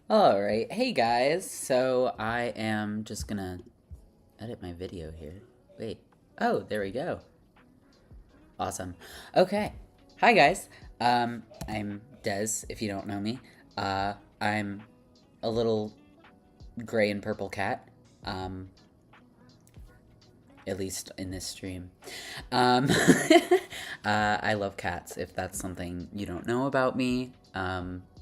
All right. Hey guys. So I am just gonna edit my video here. Wait. Oh, there we go. Awesome. Okay. Hi guys. I'm Des, if you don't know me. I'm a little gray and purple cat. Um, at least in this stream. Um, I love cats, if that's something you don't know about me.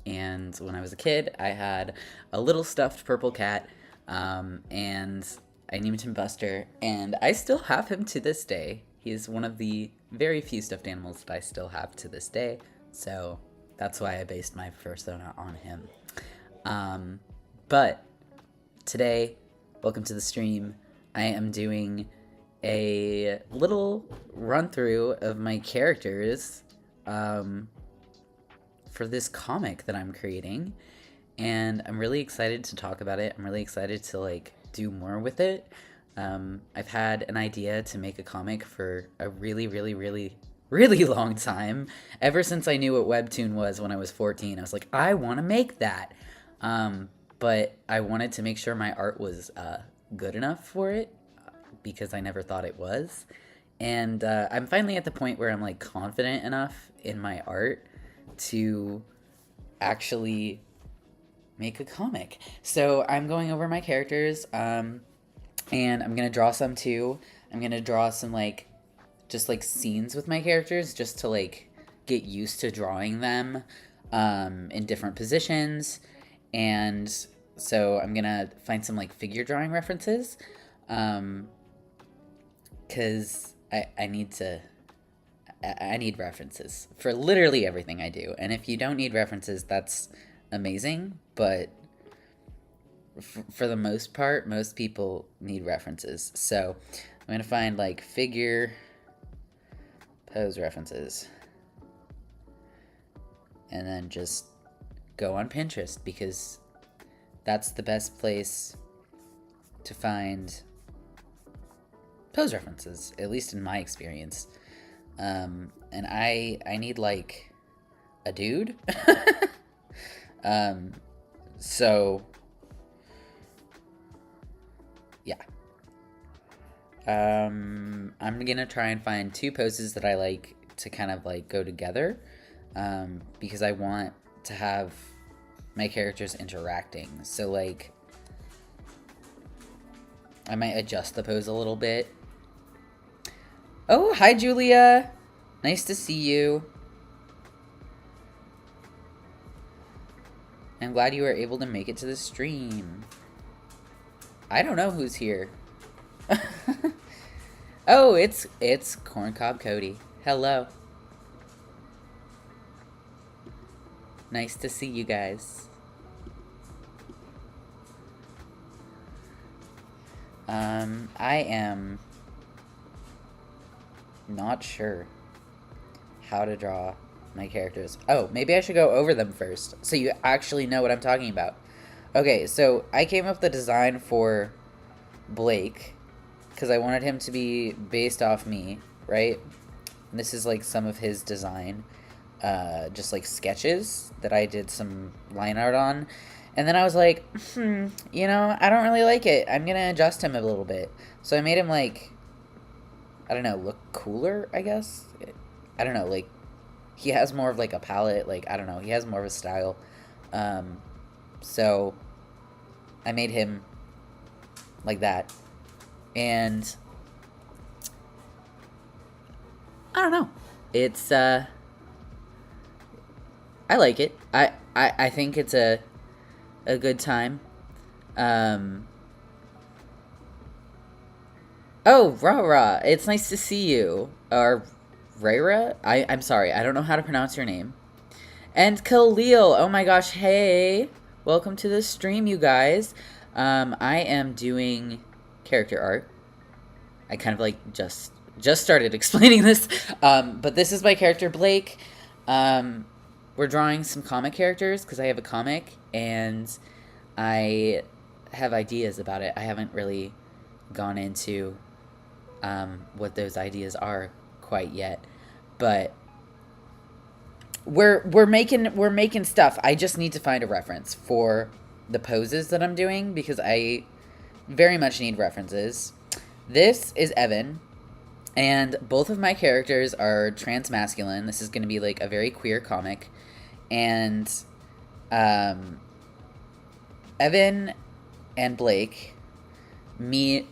And when I was a kid, I had a little stuffed purple cat, and I named him Buster, and I still have him to this day. He's one of the very few stuffed animals that I still have to this day, so that's why I based my persona on him. But today, welcome to the stream. I am doing a little run through of my characters for this comic that I'm creating, and I'm really excited to talk about it. I'm really excited to do more with it. I've had an idea to make a comic for a really, really, really, really long time. Ever since I knew what Webtoon was when I was 14, I was like, I want to make that. But I wanted to make sure my art was good enough for it because I never thought it was. And I'm finally at the point where I'm confident enough in my art to actually make a comic. So I'm going over my characters, and I'm gonna draw some too. I'm gonna draw some just scenes with my characters just to get used to drawing them in different positions. And so I'm gonna find some figure drawing references, because I need to. I need references for literally everything I do. And if you don't need references, that's amazing. But for the most part, most people need references. So I'm going to find figure pose references. And then just go on Pinterest because that's the best place to find pose references, at least in my experience. And I need a dude. So yeah. I'm gonna try and find two poses that I like to kind of go together, because I want to have my characters interacting. So I might adjust the pose a little bit. Oh, hi Julia. Nice to see you. I'm glad you were able to make it to the stream. I don't know who's here. Oh, it's Corncob Cody. Hello. Nice to see you guys. I am not sure how to draw my characters. Oh, maybe I should go over them first so you actually know what I'm talking about. Okay, so I came up with the design for Blake because I wanted him to be based off me, right? And this is some of his design, just sketches that I did some line art on. And then I was like, I don't really like it. I'm gonna adjust him a little bit. So I made him I don't know, look cooler, I guess. I don't know, he has more of a palette, I don't know, he has more of a style. So I made him like that. And I don't know. It's I like it. I think it's a good time. Um Oh, Rara, it's nice to see you. Or Rara? I'm sorry, I don't know how to pronounce your name. And Khalil, oh my gosh, hey. Welcome to the stream, you guys. I am doing character art. I kind of just started explaining this. But this is my character, Blake. We're drawing some comic characters because I have a comic and I have ideas about it. I haven't really gone into what those ideas are quite yet, but we're making stuff. I just need to find a reference for the poses that I'm doing because I very much need references. This is Evan, and both of my characters are trans masculine. This is going to be like a very queer comic, and Evan and Blake meet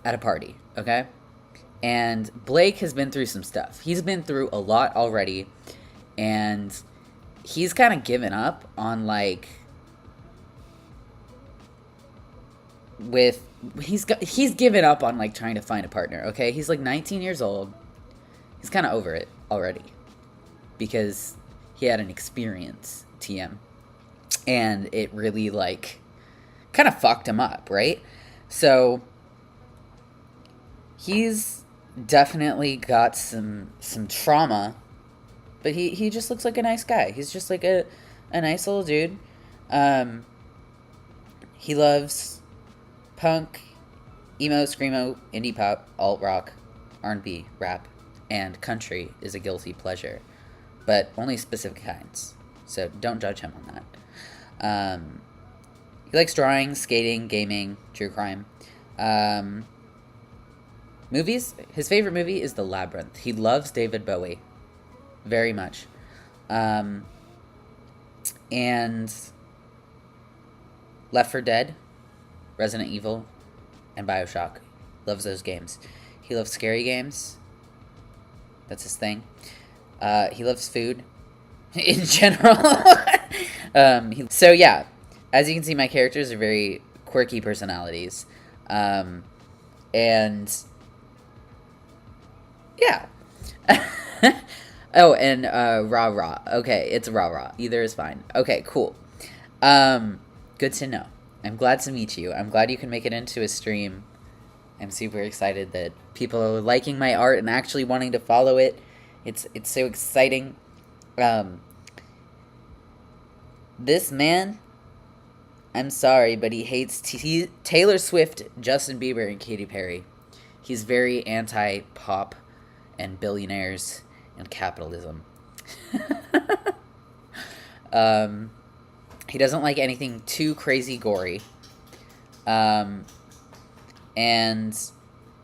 at a party, okay? And Blake has been through some stuff. He's been through a lot already, and he's kind of given up on, like, he's given up on, like, trying to find a partner, okay? He's, like, 19 years old. He's kind of over it already because he had an experience, TM, and it really, like, kind of fucked him up, right? So he's definitely got some trauma, but he just looks like a nice guy. He's just like a nice little dude. He loves punk, emo, screamo, indie pop, alt rock, R&B, rap, and country is a guilty pleasure, but only specific kinds. So don't judge him on that. He likes drawing, skating, gaming, true crime. Movies, his favorite movie is The Labyrinth. He loves David Bowie very much. And Left 4 Dead, Resident Evil, and BioShock. Loves those games. He loves scary games. That's his thing. He loves food in general. So yeah, as you can see, my characters are very quirky personalities. And yeah. Oh, and rah rah. Okay, it's rah rah. Either is fine. Okay, cool. Good to know. I'm glad to meet you. I'm glad you can make it into a stream. I'm super excited that people are liking my art and actually wanting to follow it. It's so exciting. This man, I'm sorry, but he hates Taylor Swift, Justin Bieber, and Katy Perry. He's very anti-pop and billionaires and capitalism. He doesn't like anything too crazy gory. And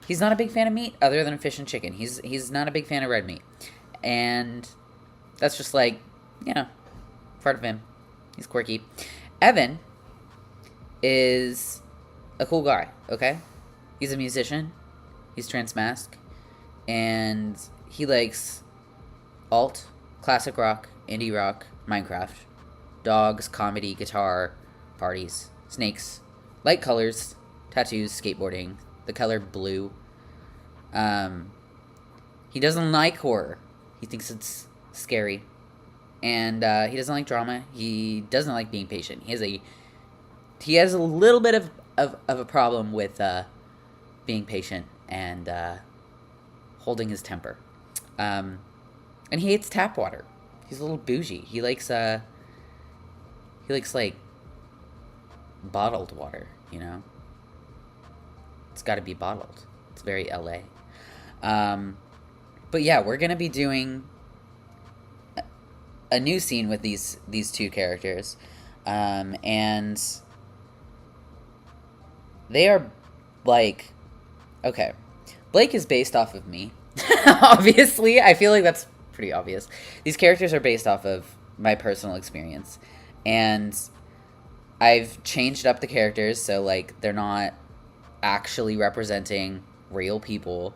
he's not a big fan of meat other than fish and chicken. He's not a big fan of red meat. And that's just like, you know, part of him. He's quirky. Evan is a cool guy, okay? He's a musician. He's transmask. And he likes alt, classic rock, indie rock, Minecraft, dogs, comedy, guitar, parties, snakes, light colors, tattoos, skateboarding, the color blue. He doesn't like horror. He thinks it's scary. And he doesn't like drama. He doesn't like being patient. He has a little bit of a problem with being patient and holding his temper. And he hates tap water. He's a little bougie. He likes like bottled water, you know? It's got to be bottled. It's very LA. But yeah, we're going to be doing a new scene with these two characters. And they are like, okay, Blake is based off of me. Obviously, I feel like that's pretty obvious. These characters are based off of my personal experience. And I've changed up the characters so, like, they're not actually representing real people.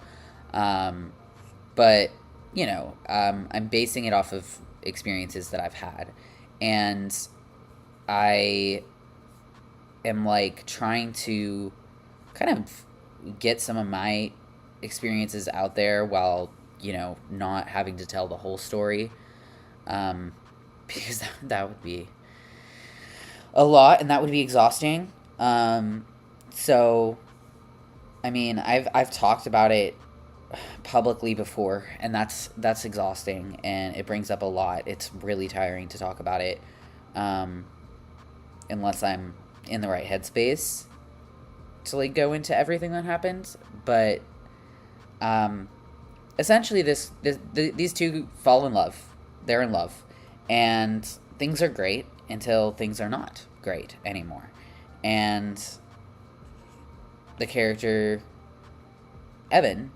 But, you know, I'm basing it off of experiences that I've had. And I am, like, trying to kind of get some of my experiences out there while, you know, not having to tell the whole story. Because that would be a lot, and that would be exhausting. So, I mean, I've talked about it publicly before, and that's exhausting, and it brings up a lot. It's really tiring to talk about it, unless I'm in the right headspace to, like, go into everything that happened. But essentially, these two fall in love. They're in love, and things are great until things are not great anymore. And the character Evan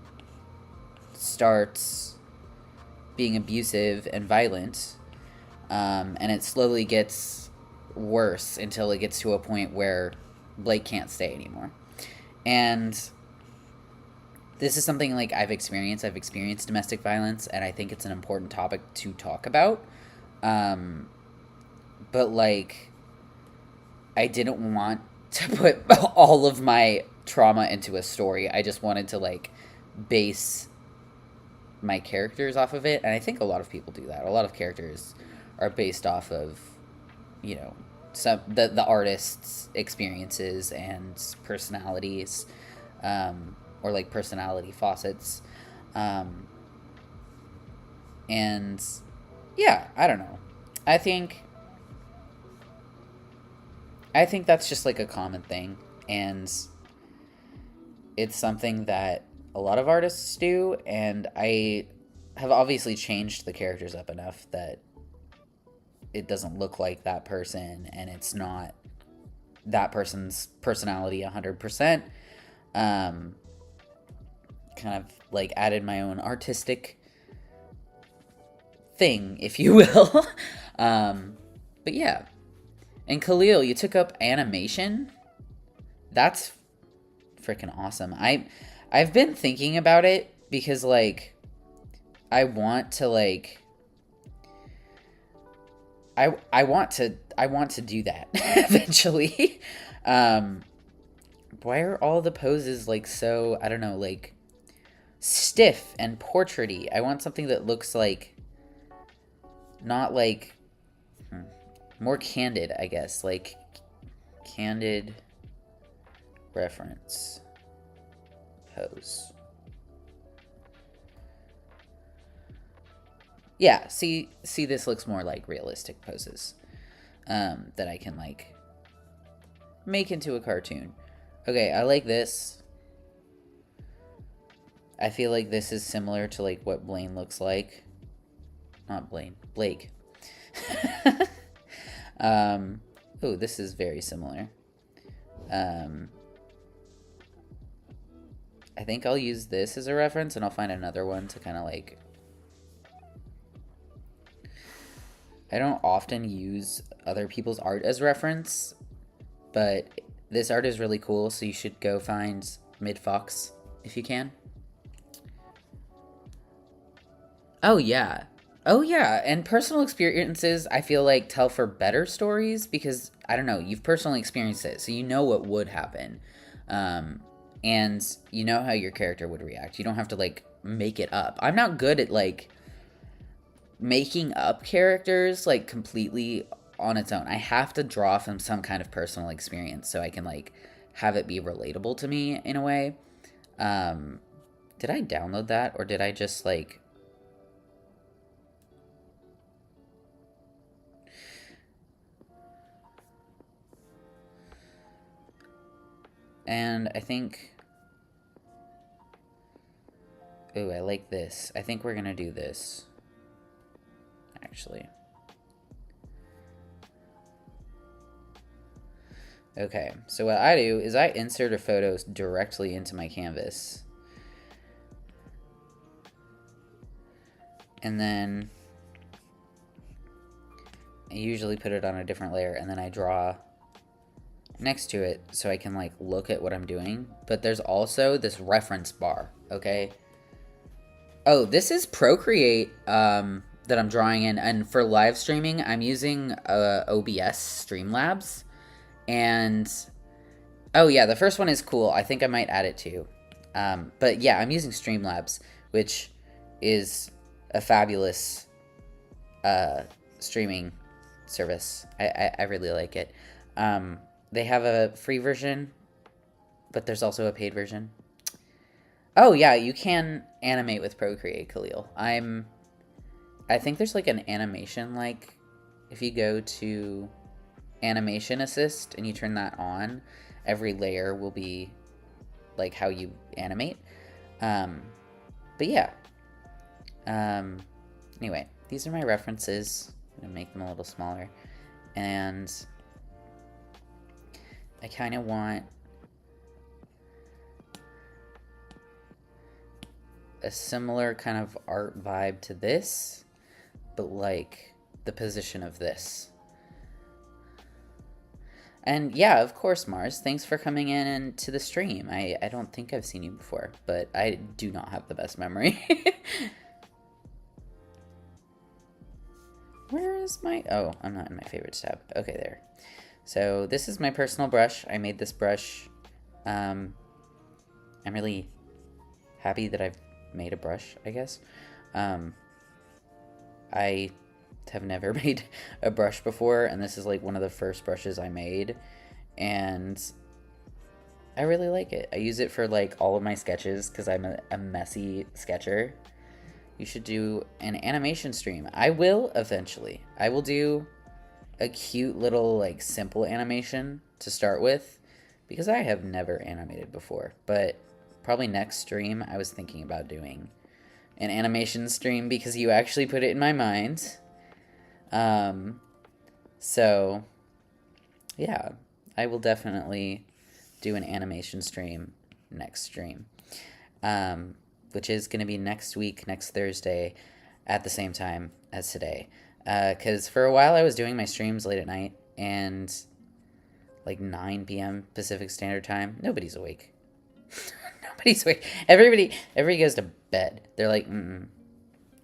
starts being abusive and violent, and it slowly gets worse until it gets to a point where Blake can't stay anymore. And this is something like I've experienced. I've experienced domestic violence, and I think it's an important topic to talk about. But like, I didn't want to put all of my trauma into a story. I just wanted to like base my characters off of it, and I think a lot of people do that. A lot of characters are based off of, you know, some the artist's experiences and personalities, or like personality faucets, and yeah, I don't know. I think I think that's just like a common thing, and it's something that a lot of artists do, and I have obviously changed the characters up enough that it doesn't look like that person, and it's not that person's personality 100%. Kind of like added my own artistic thing, if you will. But yeah. And Khalil, you took up animation. That's freaking awesome. I've been thinking about it because like I want to like I want to do that eventually. Why are all the poses like so, I don't know, like stiff and portraity? I want something that looks like not like more candid, I guess, like candid reference pose. Yeah, see this looks more like realistic poses, that I can like make into a cartoon. Okay, I like this. I feel like this is similar to like what Blaine looks like. Not Blaine, Blake. Oh, this is very similar. I think I'll use this as a reference, and I'll find another one to kind of like... I don't often use other people's art as reference, but this art is really cool, so you should go find Midfox if you can. Oh, yeah. Oh, yeah. And personal experiences, I feel like, tell for better stories because, I don't know, you've personally experienced it, so you know what would happen. And you know how your character would react. You don't have to, like, make it up. I'm not good at, like, making up characters, like, completely on its own. I have to draw from some kind of personal experience so I can, like, have it be relatable to me in a way. Did I download that, or did I just, like... And I think... Ooh, I like this. I think we're gonna do this. Actually. Okay, so what I do is I insert a photo directly into my canvas. And then I usually put it on a different layer, and then I draw next to it so I can like look at what I'm doing. But there's also this reference bar, okay? Oh, this is Procreate that I'm drawing in, and for live streaming I'm using OBS Streamlabs. And oh yeah, the first one is cool. I think I might add it too. But yeah, I'm using Streamlabs, which is a fabulous streaming service. I really like it. They have a free version, but there's also a paid version. Oh yeah, you can animate with Procreate, Khalil. I think there's like an animation, like if you go to Animation Assist and you turn that on, every layer will be like how you animate. But yeah. Anyway, these are my references. I'm gonna make them a little smaller. And I kind of want a similar kind of art vibe to this, but like the position of this. And yeah, of course, Mars, thanks for coming in and to the stream. I don't think I've seen you before, but I do not have the best memory. Where is my... Oh, I'm not in my favorites tab. Okay, there. So this is my personal brush. I made this brush. I'm really happy that I've made a brush, I guess. I have never made a brush before, and this is like one of the first brushes I made, and I really like it. I use it for like all of my sketches because I'm a messy sketcher. You should do an animation stream. I will eventually. I will do a cute little like simple animation to start with because I have never animated before, but probably next stream I was thinking about doing an animation stream because you actually put it in my mind. So yeah, I will definitely do an animation stream next stream, which is going to be next week, next Thursday, at the same time as today. Because for a while I was doing my streams late at night, and like 9 p.m. Pacific Standard Time, nobody's awake. Nobody's awake. Everybody goes to bed. They're like, I'm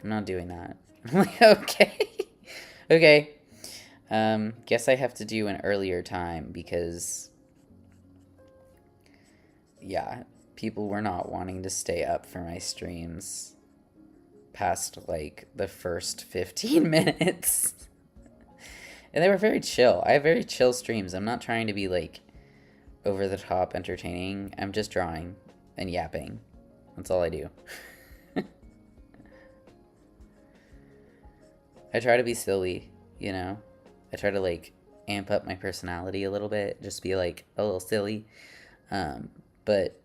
not doing that. I'm like, okay. Okay. Guess I have to do an earlier time because, yeah, people were not wanting to stay up for my streams past, like, the first 15 minutes. And they were very chill. I have very chill streams. I'm not trying to be, like, over-the-top entertaining. I'm just drawing and yapping. That's all I do. I try to be silly, you know? I try to, like, amp up my personality a little bit. Just be, like, a little silly. But,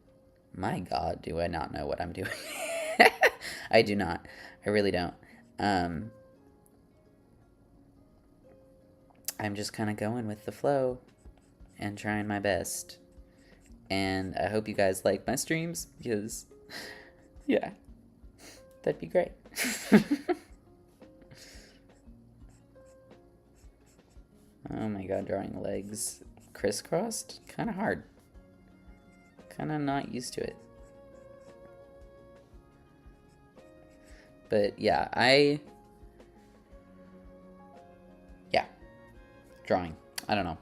my God, do I not know what I'm doing. I do not. I really don't. I'm just kind of going with the flow and trying my best. And I hope you guys like my streams because, yeah, that'd be great. Oh my God, drawing legs crisscrossed? Kind of hard. Kind of not used to it. But yeah, yeah, drawing. I don't know.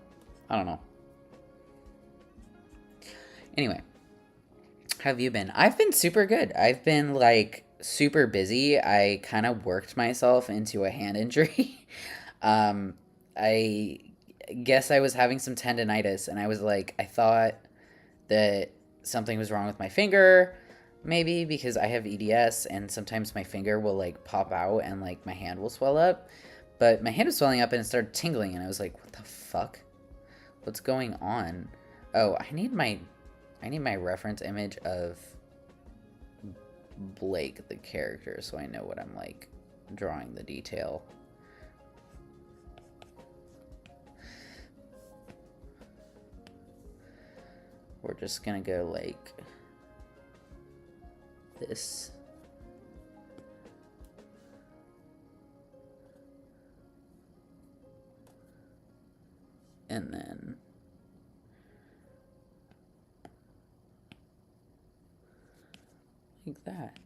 Anyway, how have you been? I've been super good. I've been like super busy. I kind of worked myself into a hand injury. I guess I was having some tendonitis, and I was like, I thought that something was wrong with my finger, maybe because I have EDS, and sometimes my finger will like pop out and like my hand will swell up. But my hand was swelling up and it started tingling, and I was like, what the fuck? What's going on? Oh, I need my reference image of Blake, the character, so I know what I'm like drawing the detail. We're just gonna go like this. And then like that.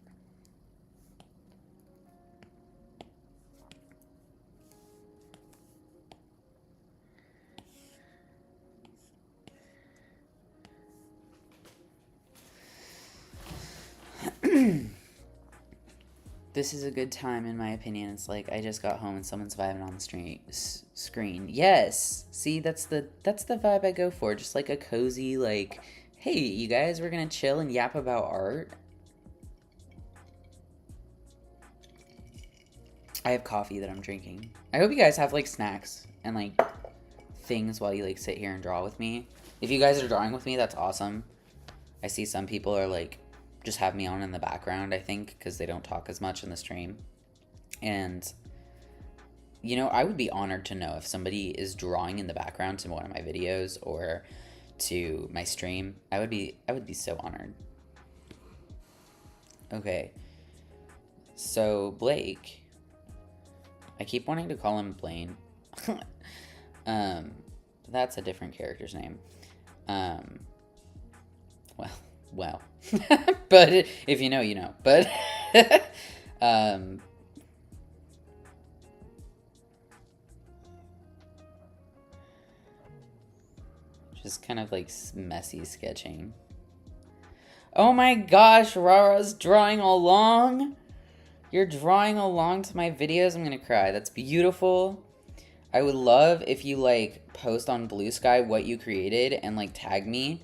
This is a good time, in my opinion. It's like I just got home and someone's vibing on the screen. Yes, see, that's the vibe I go for. Just like a cozy, like, hey, you guys, we're gonna chill and yap about art. I have coffee that I'm drinking. I hope you guys have like snacks and like things while you like sit here and draw with me. If you guys are drawing with me, that's awesome. I see some people are like just have me on in the background, I think, because they don't talk as much in the stream. And, you know, I would be honored to know if somebody is drawing in the background to one of my videos or to my stream, I would be so honored. Okay. So, Blake, I keep wanting to call him Blaine. That's a different character's name. Well. But if you know, you know. But just kind of like messy sketching. Oh my gosh, Rara's drawing along. You're drawing along to my videos. I'm gonna cry. That's beautiful. I would love if you like post on Blue Sky what you created and like tag me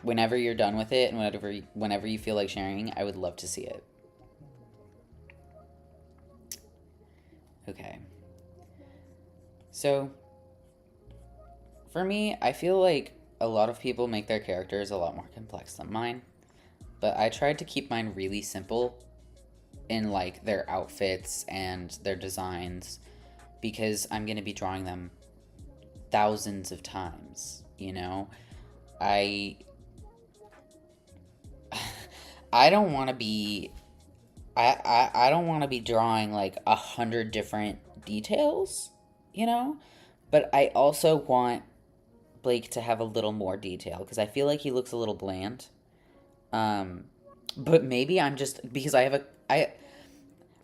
whenever you're done with it and whenever you feel like sharing. I would love to see it. Okay. So for me, I feel like a lot of people make their characters a lot more complex than mine, but I tried to keep mine really simple in like their outfits and their designs, because I'm going to be drawing them thousands of times, you know? I don't want to be I don't want to be drawing like 100 different details, you know? But I also want Blake to have a little more detail, because I feel like he looks a little bland. But maybe I'm just, because I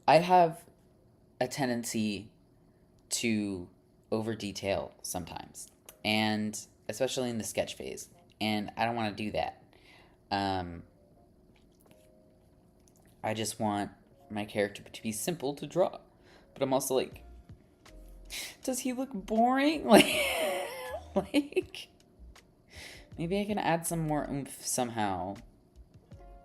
have a tendency to over detail sometimes, and especially in the sketch phase, and I don't want to do that. I just want my character to be simple to draw, but I'm also like, does he look boring? Like maybe I can add some more oomph somehow.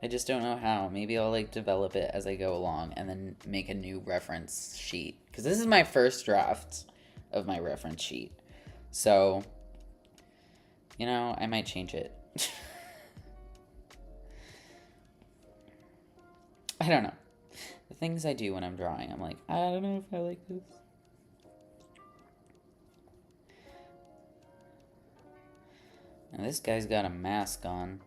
I just don't know how. Maybe I'll like develop it as I go along and then make a new reference sheet, because this is my first draft of my reference sheet. So, you know, I might change it. I don't know. The things I do when I'm drawing, I'm like, I don't know if I like this. And this guy's got a mask on.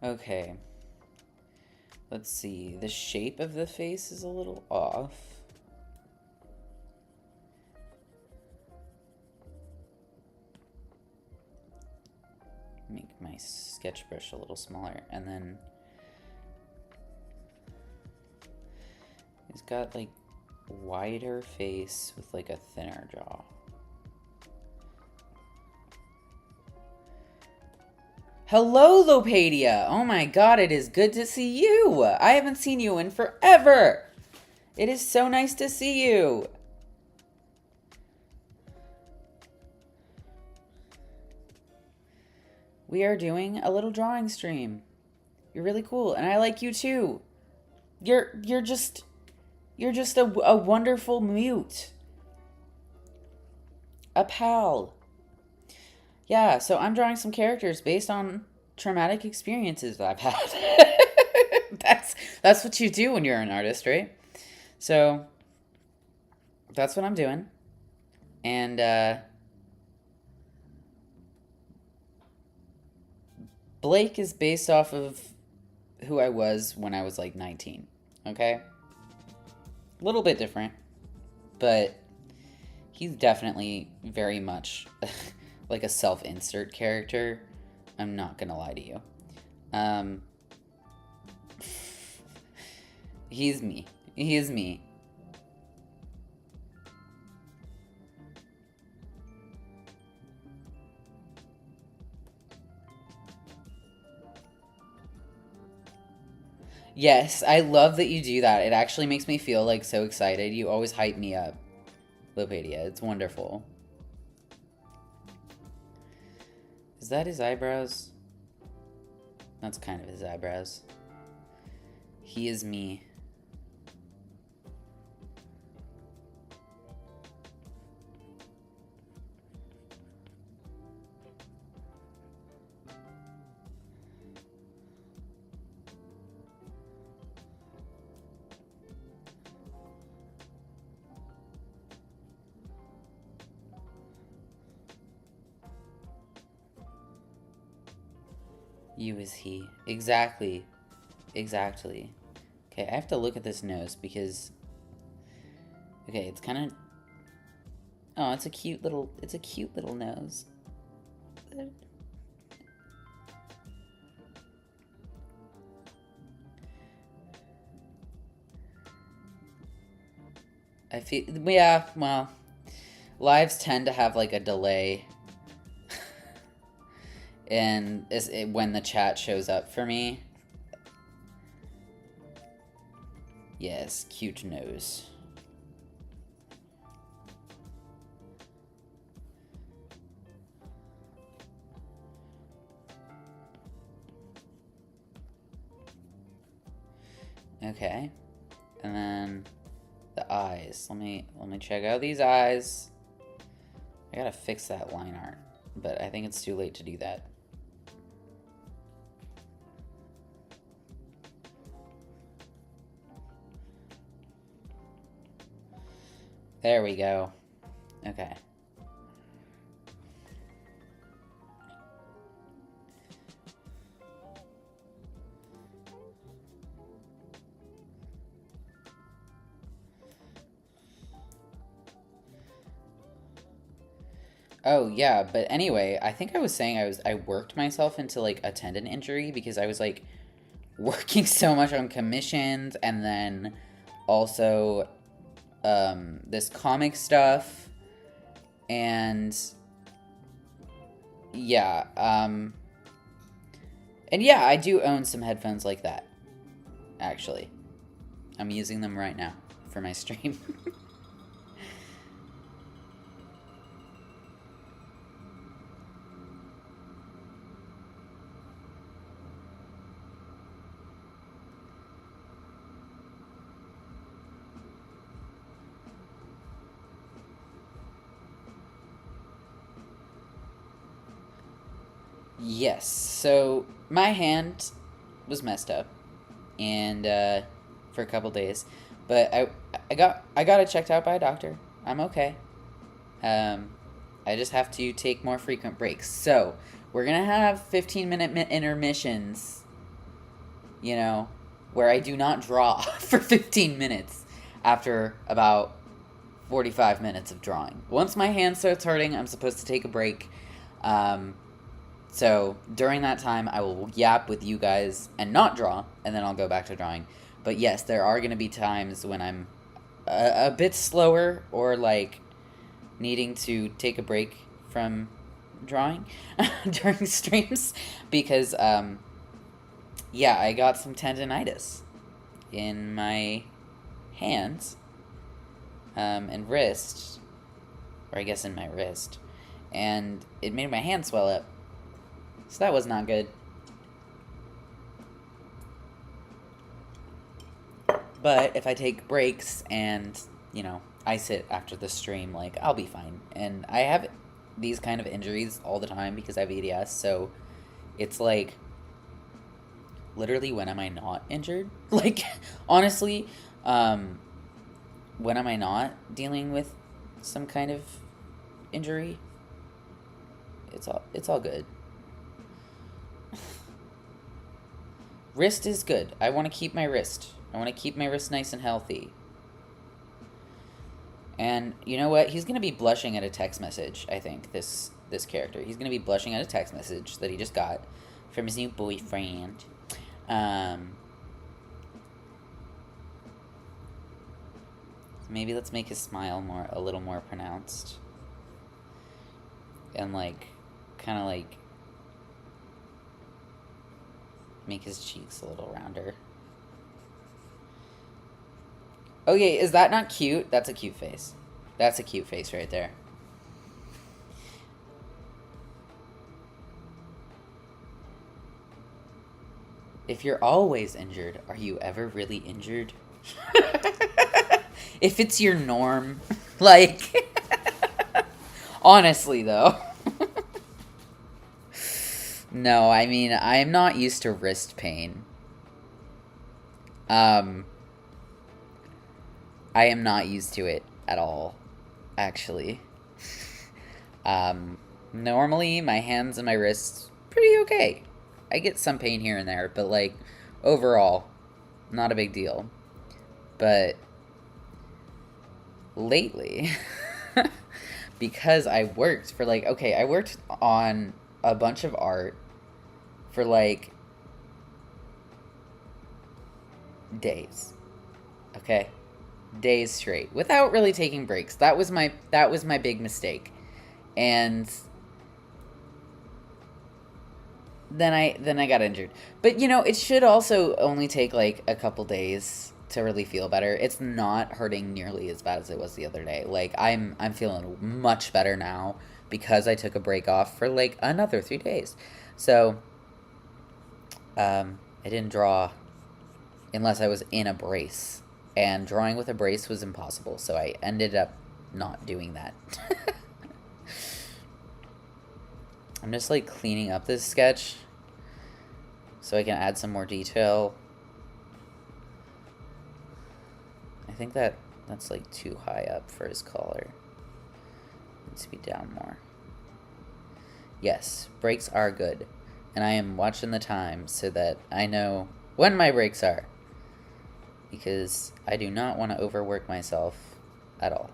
Okay. Let's see. The shape of the face is a little off. Make my sketch brush a little smaller, and then he's got like wider face with like a thinner jaw. Hello, Lopadia! Oh my god, it is good to see you! I haven't seen you in forever! It is so nice to see you! We are doing a little drawing stream. You're really cool, and I like you too. You're just a wonderful mute. A pal. Yeah, so I'm drawing some characters based on traumatic experiences that I've had. That's what you do when you're an artist, right? So that's what I'm doing. And Blake is based off of who I was when I was like 19. Okay? A little bit different, but he's definitely very much like a self-insert character. I'm not gonna lie to you. He's me. He is me. Yes, I love that you do that. It actually makes me feel like so excited. You always hype me up, Lopadia. It's wonderful. Is that his eyebrows? That's kind of his eyebrows. He is me. You is he. Exactly. Exactly. Okay, I have to look at this nose because... Okay, it's kind of... Oh, it's a cute little nose. I feel... Yeah, well... Lives tend to have, like, a delay. And when the chat shows up for me. Yes, cute nose. Okay. And then the eyes. Let me check out these eyes. I gotta fix that line art, but I think it's too late to do that. There we go. Okay. Oh, yeah, but anyway, I think I was saying I worked myself into like a tendon injury because I was like working so much on commissions and then also this comic stuff and yeah, and yeah, I do own some headphones like that, actually. I'm using them right now for my stream. Yes, so my hand was messed up, and for a couple days, but I got it checked out by a doctor. I'm okay. Um, I just have to take more frequent breaks. So we're gonna have 15-minute intermissions. You know, where I do not draw for 15 minutes after about 45 minutes of drawing. Once my hand starts hurting, I'm supposed to take a break. Um, So during that time, I will yap with you guys and not draw, and then I'll go back to drawing. But yes, there are going to be times when I'm a bit slower or like needing to take a break from drawing during streams because, yeah, I got some tendonitis in my hands and wrist, or I guess in my wrist, and it made my hand swell up. So that was not good. But if I take breaks and, you know, ice it after the stream, like, I'll be fine. And I have these kind of injuries all the time because I have EDS, so it's like, literally, when am I not injured? Like, honestly, when am I not dealing with some kind of injury? It's all good. Wrist is good. I want to keep my wrist. I want to keep my wrist nice and healthy. And you know what? He's going to be blushing at a text message, I think, this character. He's going to be blushing at a text message that he just got from his new boyfriend. Maybe let's make his smile a little more pronounced. And like, kind of like, make his cheeks a little rounder. Okay, is that not cute? That's a cute face. That's a cute face right there. If you're always injured, are you ever really injured? If it's your norm, like, honestly though. No, I mean, I'm not used to wrist pain. I am not used to it at all, actually. Normally, my hands and my wrists, pretty okay. I get some pain here and there, but like overall, not a big deal. But lately, because I worked for like, okay, I worked on a bunch of art for like days. Okay? Days straight without really taking breaks. That was my big mistake. And then I got injured. But it should also only take like a couple days to really feel better. It's not hurting nearly as bad as it was the other day. Like I'm feeling much better now because I took a break off for like another 3 days. So, I didn't draw unless I was in a brace. And drawing with a brace was impossible, so I ended up not doing that. I'm just like cleaning up this sketch so I can add some more detail. I think that's like too high up for his collar. Needs to be down more. Yes, breaks are good. And I am watching the time so that I know when my breaks are. Because I do not want to overwork myself at all.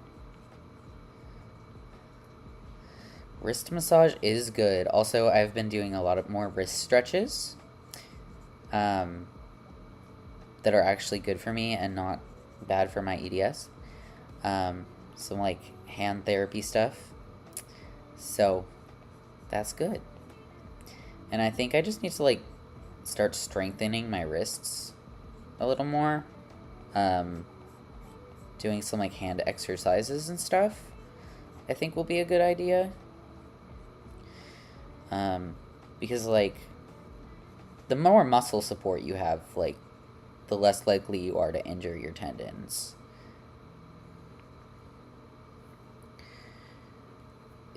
Wrist massage is good. Also, I've been doing a lot of more wrist stretches that are actually good for me and not bad for my EDS. Some like hand therapy stuff. So that's good. And I think I just need to like start strengthening my wrists a little more. Doing some like hand exercises and stuff I think will be a good idea. Because like the more muscle support you have, like the less likely you are to injure your tendons.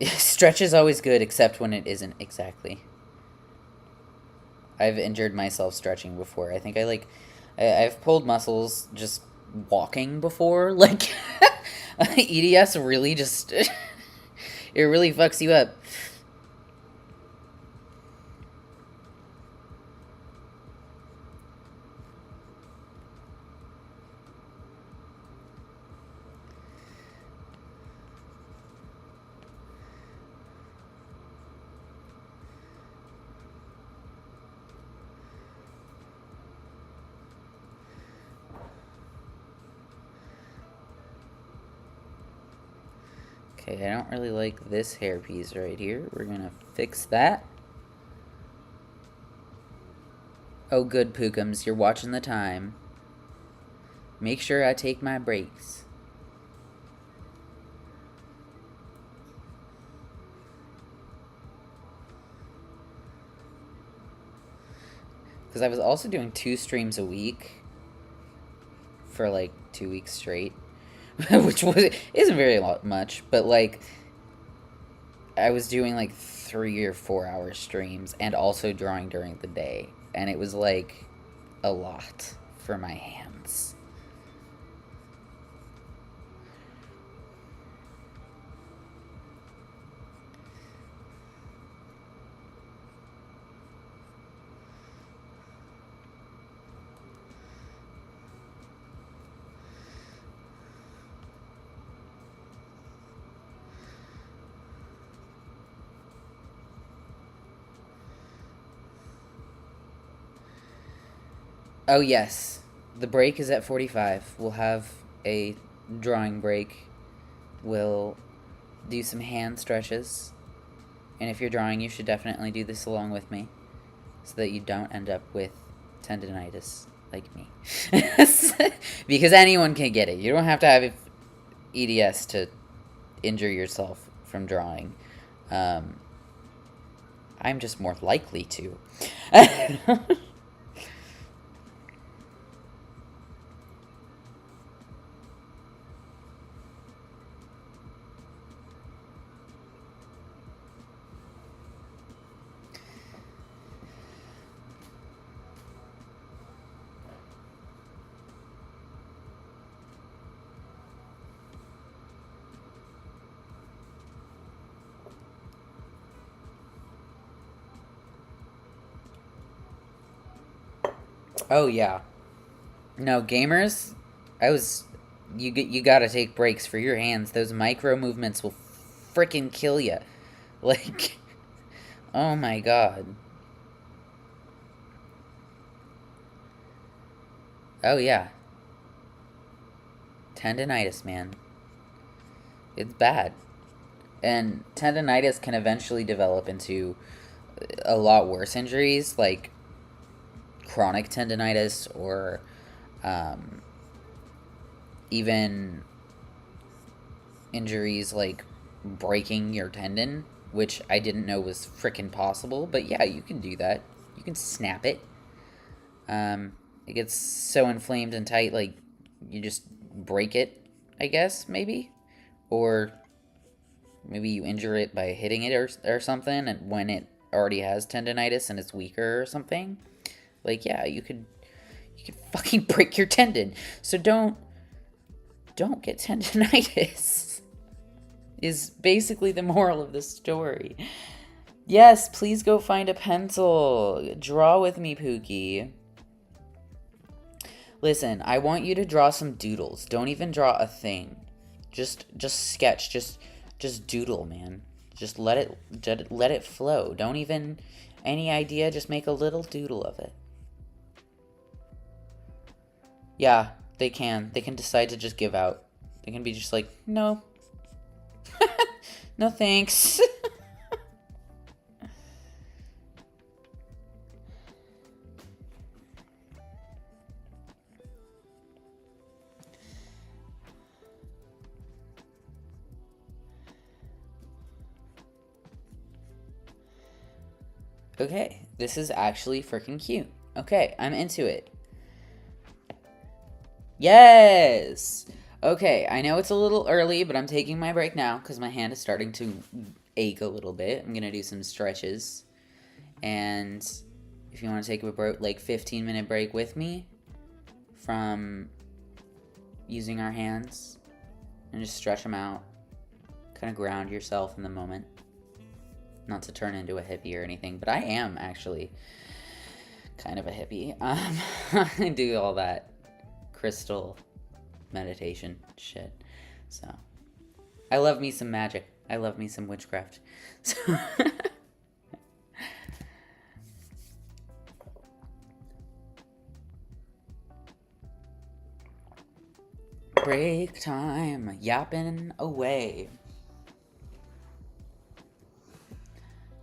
Stretch is always good, except when it isn't exactly. I've injured myself stretching before. I think I've pulled muscles just walking before. Like, EDS really just, it really fucks you up. Okay, I don't really like this hairpiece right here. We're gonna fix that. Oh, good, Pookums, you're watching the time. Make sure I take my breaks. Because I was also doing 2 streams a week for like 2 weeks straight. Which isn't very much, but like I was doing like 3 or 4 hour streams and also drawing during the day, and it was like a lot for my hands. Oh yes, the break is at 45. We'll have a drawing break. We'll do some hand stretches. And if you're drawing, you should definitely do this along with me so that you don't end up with tendinitis like me. Because anyone can get it. You don't have to have EDS to injure yourself from drawing. I'm just more likely to. Oh yeah. No, gamers, I was you got to take breaks for your hands. Those micro movements will freaking kill you. Like, oh my god. Oh yeah. Tendonitis, man. It's bad. And tendonitis can eventually develop into a lot worse injuries like chronic tendonitis or um, even injuries like breaking your tendon, which I didn't know was freaking possible. But yeah, you can do that. You can snap it. It gets so inflamed and tight, like you just break it, I guess, maybe. Or maybe you injure it by hitting it or something, and when it already has tendonitis and it's weaker or something. Like, yeah, you could fucking break your tendon. So don't get tendonitis. Is basically the moral of the story. Yes, please go find a pencil. Draw with me, Pookie. Listen, I want you to draw some doodles. Don't even draw a thing. Just sketch. Just doodle, man. Just let it flow. Don't even any idea. Just make a little doodle of it. Yeah, they can. They can decide to just give out. They can be just like, no. No thanks. Okay, this is actually freaking cute. Okay, I'm into it. Yes! Okay, I know it's a little early, but I'm taking my break now because my hand is starting to ache a little bit. I'm gonna do some stretches. And if you want to take a break, like 15-minute break with me from using our hands and just stretch them out, kind of ground yourself in the moment. Not to turn into a hippie or anything, but I am actually kind of a hippie. I do all that crystal meditation shit. So I love me some magic. I love me some witchcraft. So break time, yapping away.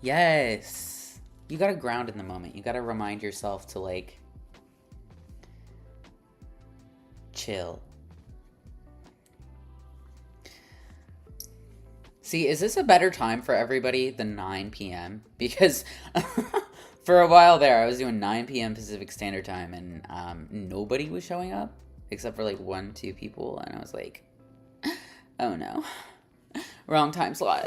Yes. You gotta ground in the moment. You gotta remind yourself to, like, chill. See, is this a better time for everybody than 9 p.m.? Because for a while there, I was doing 9 p.m. Pacific Standard Time, and nobody was showing up except for, like, 1-2 people, and I was like, oh no. Wrong time slot.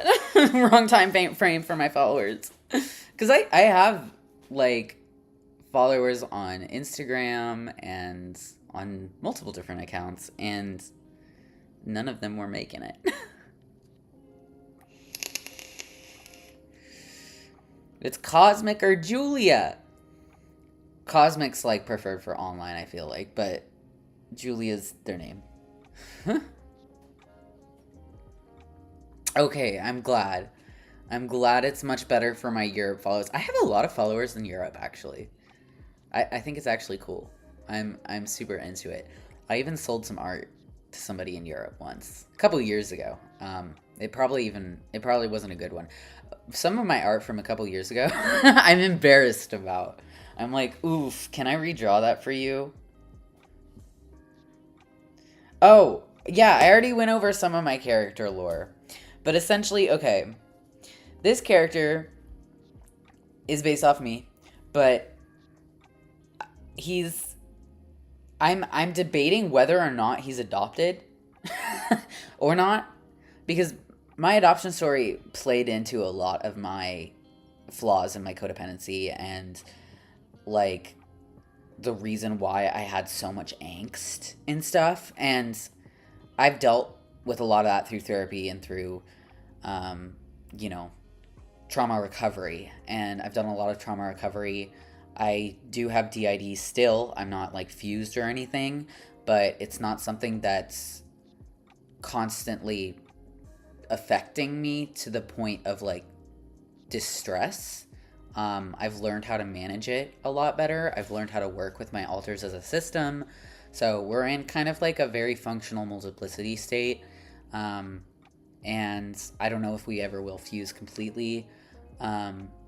Wrong time frame for my followers. Because I have, like, followers on Instagram and on multiple different accounts, and none of them were making it. It's Cosmic or Julia. Cosmic's, like, preferred for online, I feel like, but Julia's their name. Okay, I'm glad. I'm glad it's much better for my Europe followers. I have a lot of followers in Europe, actually. I think it's actually cool. I'm super into it. I even sold some art to somebody in Europe once, a couple years ago. It probably wasn't a good one. Some of my art from a couple years ago, I'm embarrassed about. I'm like, oof, can I redraw that for you? Oh, yeah, I already went over some of my character lore. But essentially, okay, this character is based off me, but I'm debating whether or not he's adopted or not, because my adoption story played into a lot of my flaws and my codependency and, like, the reason why I had so much angst and stuff. And I've dealt with a lot of that through therapy and through, you know, trauma recovery. And I've done a lot of trauma recovery I do have DID still. I'm not like fused or anything, but it's not something that's constantly affecting me to the point of like distress. I've learned how to manage it a lot better. I've learned how to work with my alters as a system. So we're in kind of like a very functional multiplicity state. Um, and I don't know if we ever will fuse completely.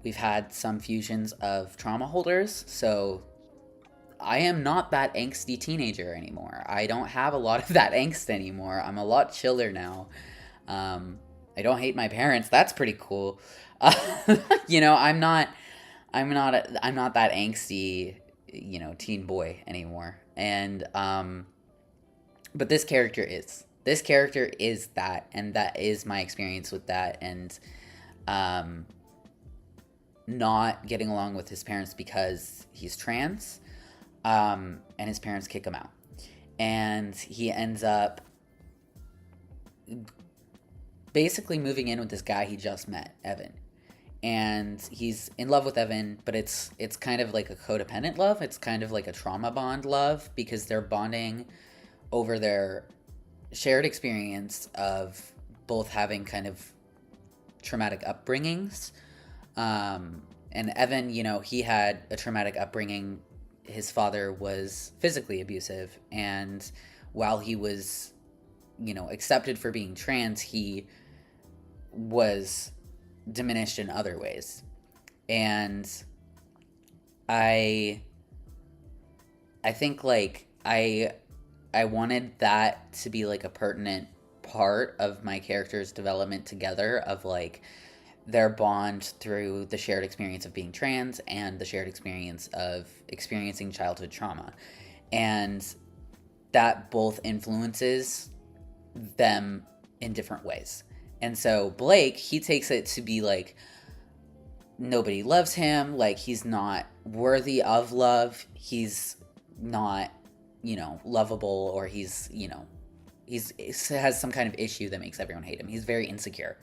We've had some fusions of trauma holders, so I am not that angsty teenager anymore. I don't have a lot of that angst anymore. I'm a lot chiller now. Um, I don't hate my parents. That's pretty cool. You know, I'm not that angsty, you know, teen boy anymore. And but this character is. This character is that, and that is my experience with that, and um, not getting along with his parents because he's trans, and his parents kick him out, and he ends up basically moving in with this guy he just met, Evan, and he's in love with Evan, but it's kind of like a codependent love. It's kind of like a trauma bond love because they're bonding over their shared experience of both having kind of traumatic upbringings. And Evan, you know, he had a traumatic upbringing. His father was physically abusive, and while he was, you know, accepted for being trans, he was diminished in other ways. And I think like I wanted that to be like a pertinent part of my character's development together, of like their bond through the shared experience of being trans and the shared experience of experiencing childhood trauma. And that both influences them in different ways. And so Blake, he takes it to be like nobody loves him, like he's not worthy of love, he's not, you know, lovable, or he's, you know, he has some kind of issue that makes everyone hate him. He's very insecure.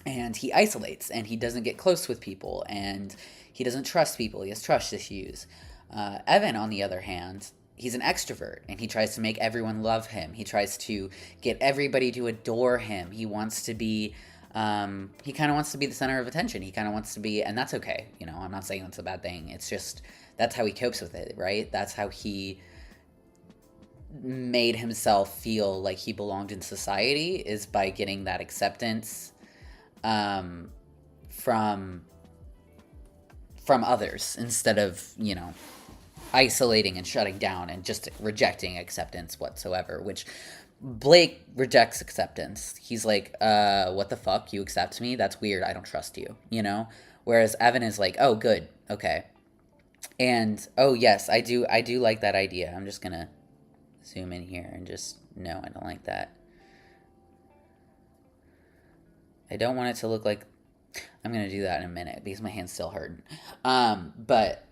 And he isolates, and he doesn't get close with people, and he doesn't trust people. He has trust issues. Evan, on the other hand, he's an extrovert, and he tries to make everyone love him. He tries to get everybody to adore him. He wants to be, he kind of wants to be the center of attention. He kind of wants to be, and that's okay. You know, I'm not saying that's a bad thing. It's just, that's how he copes with it, right? That's how he made himself feel like he belonged in society, is by getting that acceptance from others, instead of, you know, isolating and shutting down and just rejecting acceptance whatsoever, which Blake rejects acceptance. He's like, what the fuck? You accept me? That's weird. I don't trust you, you know? Whereas Evan is like, oh, good. Okay. And, oh, yes, I do like that idea. I'm just gonna zoom in here and just, no, I don't like that. I don't want it to look like, I'm gonna do that in a minute because my hand's still hurting. But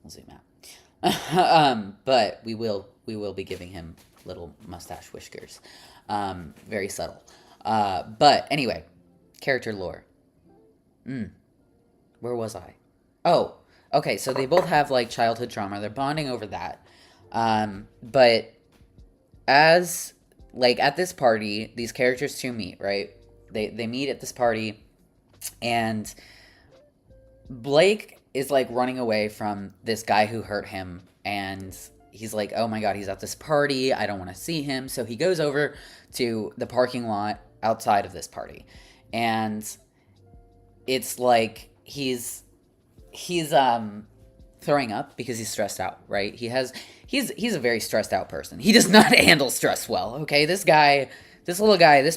we'll zoom out. But we will be giving him little mustache whiskers. Very subtle. But anyway, character lore. Where was I? Oh, okay. So they both have like childhood trauma. They're bonding over that. But as like at this party, these characters two meet, right? They meet at this party, and Blake is like running away from this guy who hurt him, and he's like, oh my god, he's at this party, I don't want to see him. So he goes over to the parking lot outside of this party, and it's like he's throwing up because he's stressed out, right? He's a very stressed out person. He does not handle stress well, okay? This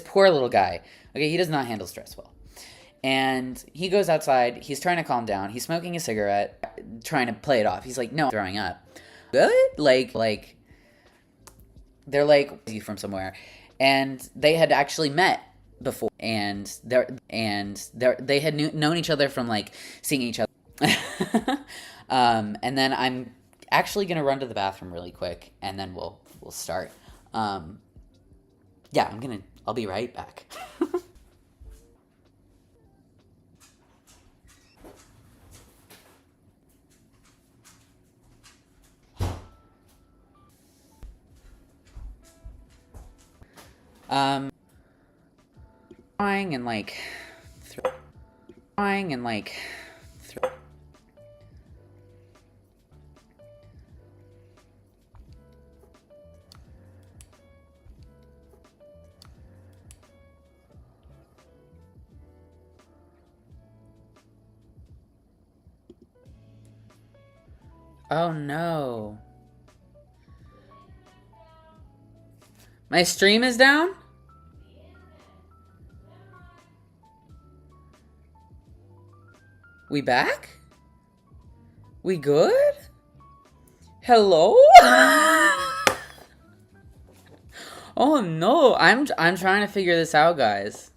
poor little guy, okay, he does not handle stress well. And he goes outside, he's trying to calm down, he's smoking a cigarette, trying to play it off. He's like, no, I'm throwing up. Good? Like, they're like, from somewhere. And they had actually met before, and they had known each other from like seeing each other. And then I'm actually gonna run to the bathroom really quick, and then we'll start. Yeah, I'll be right back. Um, trying and like, trying and like, oh no. My stream is down? We back? We good? Hello? Oh no, I'm trying to figure this out, guys.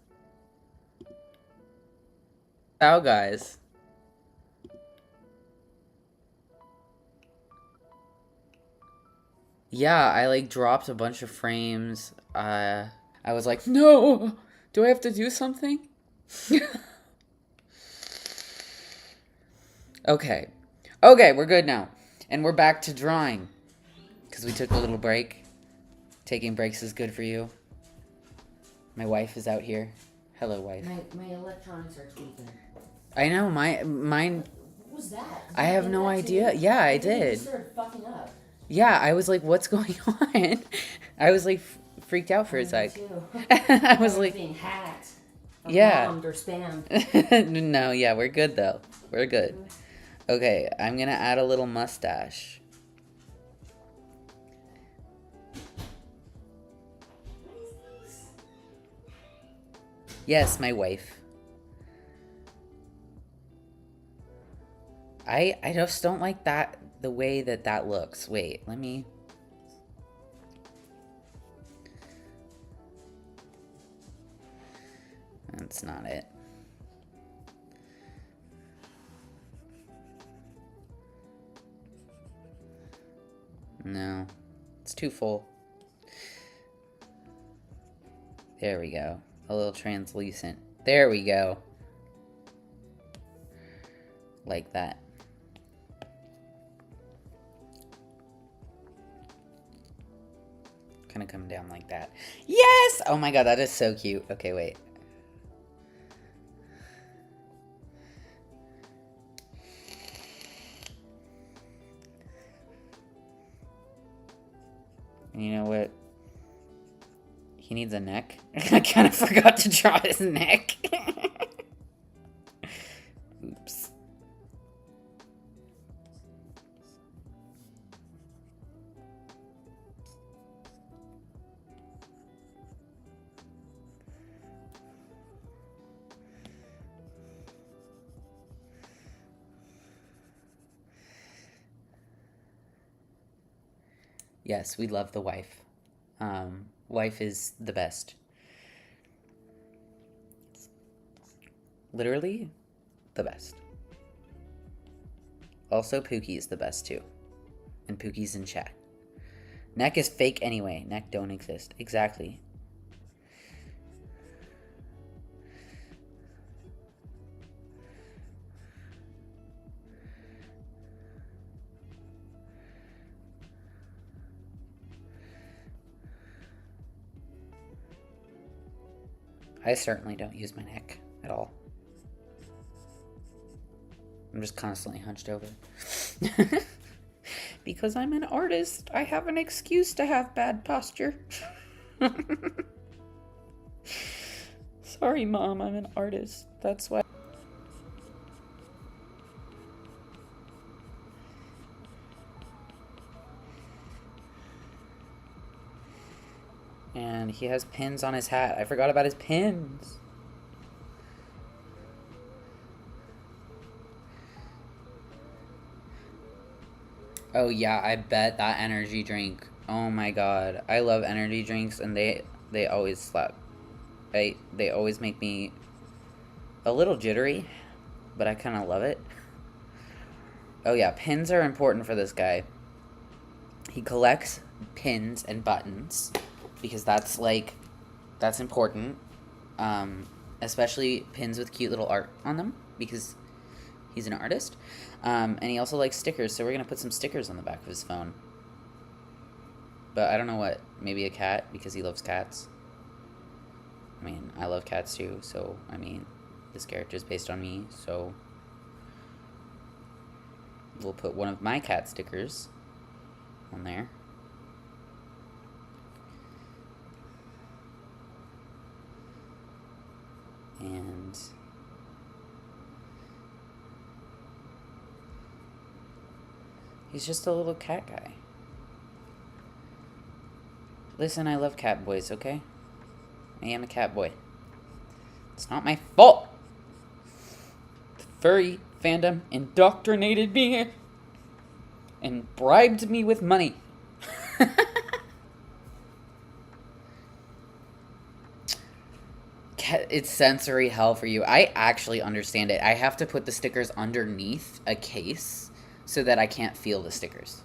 Yeah, I like dropped a bunch of frames. I was like, no! Do I have to do something? Okay. Okay, we're good now. And we're back to drawing. Because we took a little break. Taking breaks is good for you. My wife is out here. Hello, wife. My electronics are tweaking. I know, mine... What was that? I have no idea. Yeah, I did. It started fucking up. Yeah, I was like, what's going on? I was like freaked out for a sec. I was like... being hacked. Or Yeah. bombed or spammed. No, yeah, we're good though. We're good. Okay, I'm gonna add a little mustache. Yes, my wife. I just don't like that, the way that looks. Wait, let me... That's not it. No, it's too full. There we go. A little translucent. There we go. Like that. Kind of come down like that. Yes! Oh my god, that is so cute. Okay, wait. You know what? He needs a neck. I kind of forgot to draw his neck. Oops. Yes, we love the wife. Wife is the best. Literally, the best. Also, Pookie is the best too. And Pookie's in chat. Neck is fake anyway. Neck don't exist. Exactly. I certainly don't use my neck at all. I'm just constantly hunched over. Because I'm an artist, I have an excuse to have bad posture. Sorry, Mom, I'm an artist. That's why. And he has pins on his hat. I forgot about his pins. Oh yeah, I bet that energy drink. Oh my god. I love energy drinks and they always slap. They always make me a little jittery, but I kind of love it. Oh yeah, pins are important for this guy. He collects pins and buttons because that's important. Especially pins with cute little art on them because he's an artist. And he also likes stickers, so we're going to put some stickers on the back of his phone. But I don't know what. Maybe a cat, because he loves cats. I mean, I love cats too, so, I mean, this character is based on me, so we'll put one of my cat stickers on there. And he's just a little cat guy. Listen, I love cat boys, okay? I am a cat boy. It's not my fault. The furry fandom indoctrinated me and bribed me with money. It's sensory hell for you. I actually understand it. I have to put the stickers underneath a case so that I can't feel the stickers.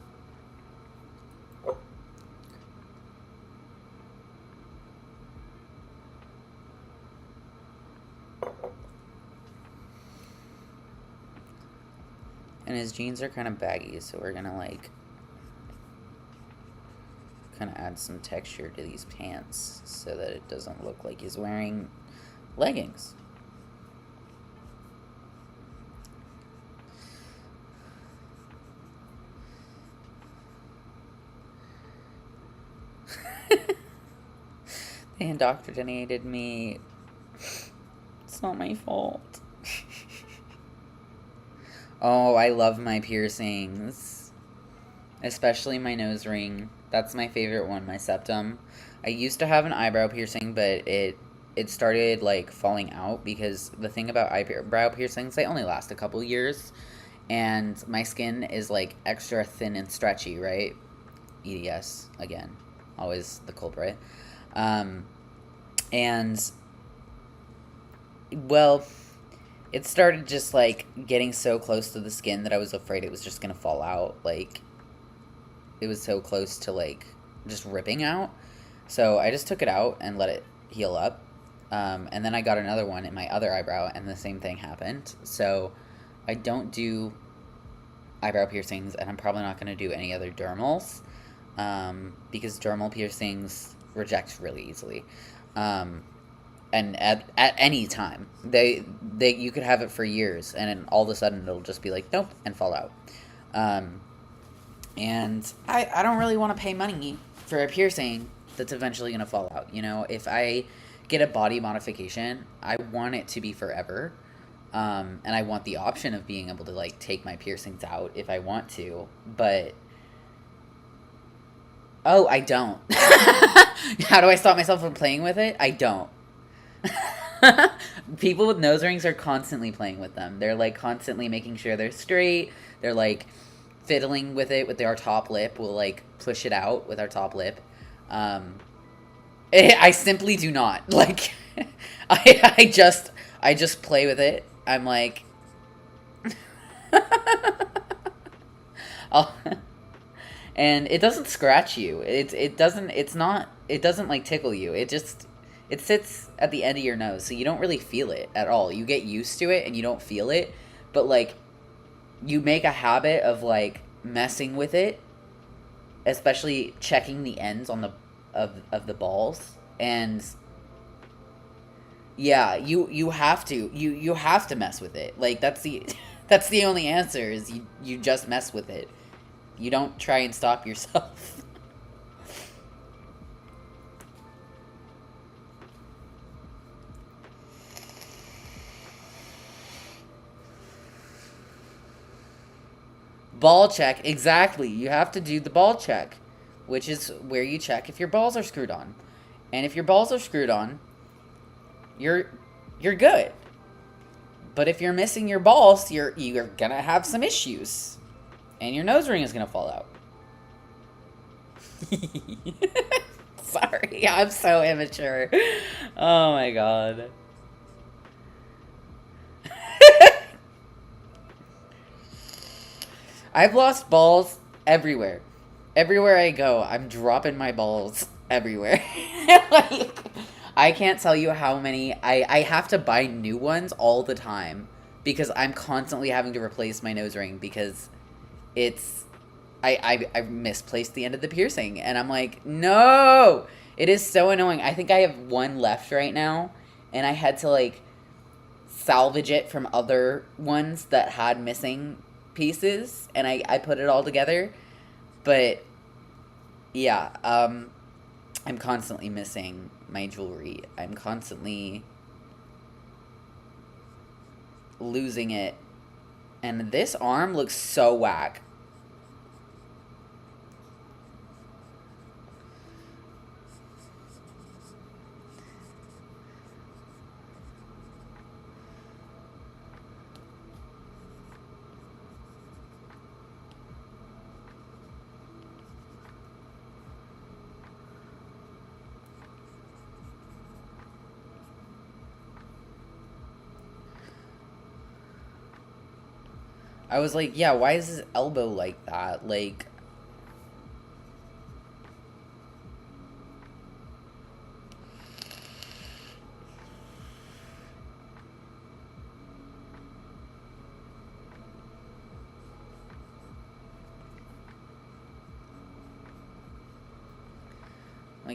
And his jeans are kind of baggy, so we're gonna like kind of add some texture to these pants so that it doesn't look like he's wearing leggings. They indoctrinated me. It's not my fault. Oh, I love my piercings. Especially my nose ring. That's my favorite one, my septum. I used to have an eyebrow piercing, but it started like falling out because the thing about eyebrow piercings, they only last a couple years. And my skin is like extra thin and stretchy, right? EDS, again. Always the culprit. And, well, it started just, like, getting so close to the skin that I was afraid it was just gonna fall out. Like, it was so close to, like, just ripping out. So I just took it out and let it heal up. And then I got another one in my other eyebrow, and the same thing happened. So I don't do eyebrow piercings, and I'm probably not going to do any other dermals, because dermal piercings reject really easily. And at any time, you could have it for years, and then all of a sudden it'll just be like, nope, and fall out. And I don't really want to pay money for a piercing that's eventually going to fall out. You know, if I get a body modification, I want it to be forever. And I want the option of being able to, like, take my piercings out if I want to. But, oh, I don't. How do I stop myself from playing with it? I don't. People with nose rings are constantly playing with them. They're, like, constantly making sure they're straight. They're, like, fiddling with it with our top lip. We'll, like, push it out with our top lip. I simply do not. Like, I just play with it. I'm like, and it doesn't scratch you. It doesn't like tickle you. It sits at the end of your nose, so you don't really feel it at all. You get used to it and you don't feel it, but like, you make a habit of like messing with it, especially checking the ends on of the balls, and yeah, you have to mess with it. Like, that's the only answer, is you just mess with it. You don't try and stop yourself. Ball check, exactly. You have to do the ball check, which is where you check if your balls are screwed on. And if your balls are screwed on, you're good. But if you're missing your balls, you're gonna have some issues, and your nose ring is gonna fall out. Sorry, I'm so immature. Oh my god. I've lost balls everywhere. Everywhere I go, I'm dropping my balls everywhere. Like, I can't tell you how many. I have to buy new ones all the time because I'm constantly having to replace my nose ring because I misplaced the end of the piercing, and I'm like, no! It is so annoying. I think I have one left right now, and I had to like salvage it from other ones that had missing pieces, and I put it all together. But yeah, I'm constantly missing my jewelry. I'm constantly losing it. And this arm looks so whack. I was like, yeah, why is his elbow like that? Like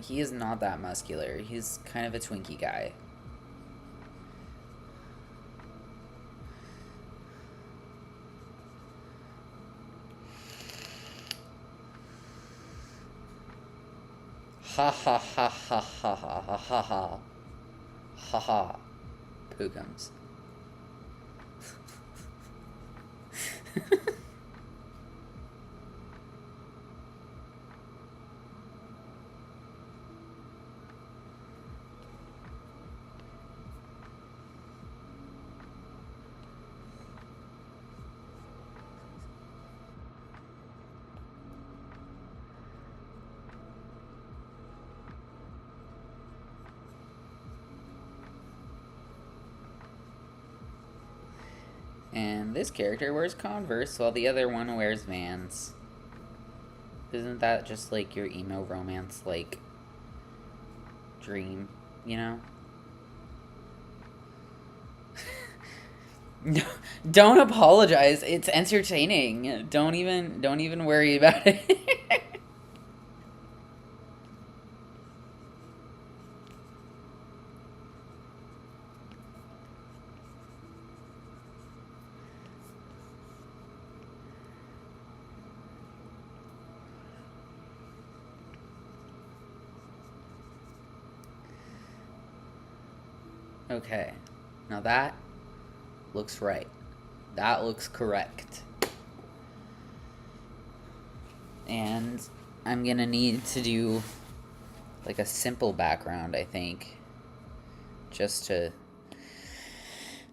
he is not that muscular. He's kind of a Twinkie guy. Ha ha ha ha ha ha ha ha ha ha ha. Pookums. And this character wears Converse while the other one wears Vans. Isn't that just like your emo romance like dream, you know? No, don't apologize. It's entertaining. Don't even worry about it. Okay. Now that looks right. That looks correct. And I'm gonna need to do like a simple background, I think. Just to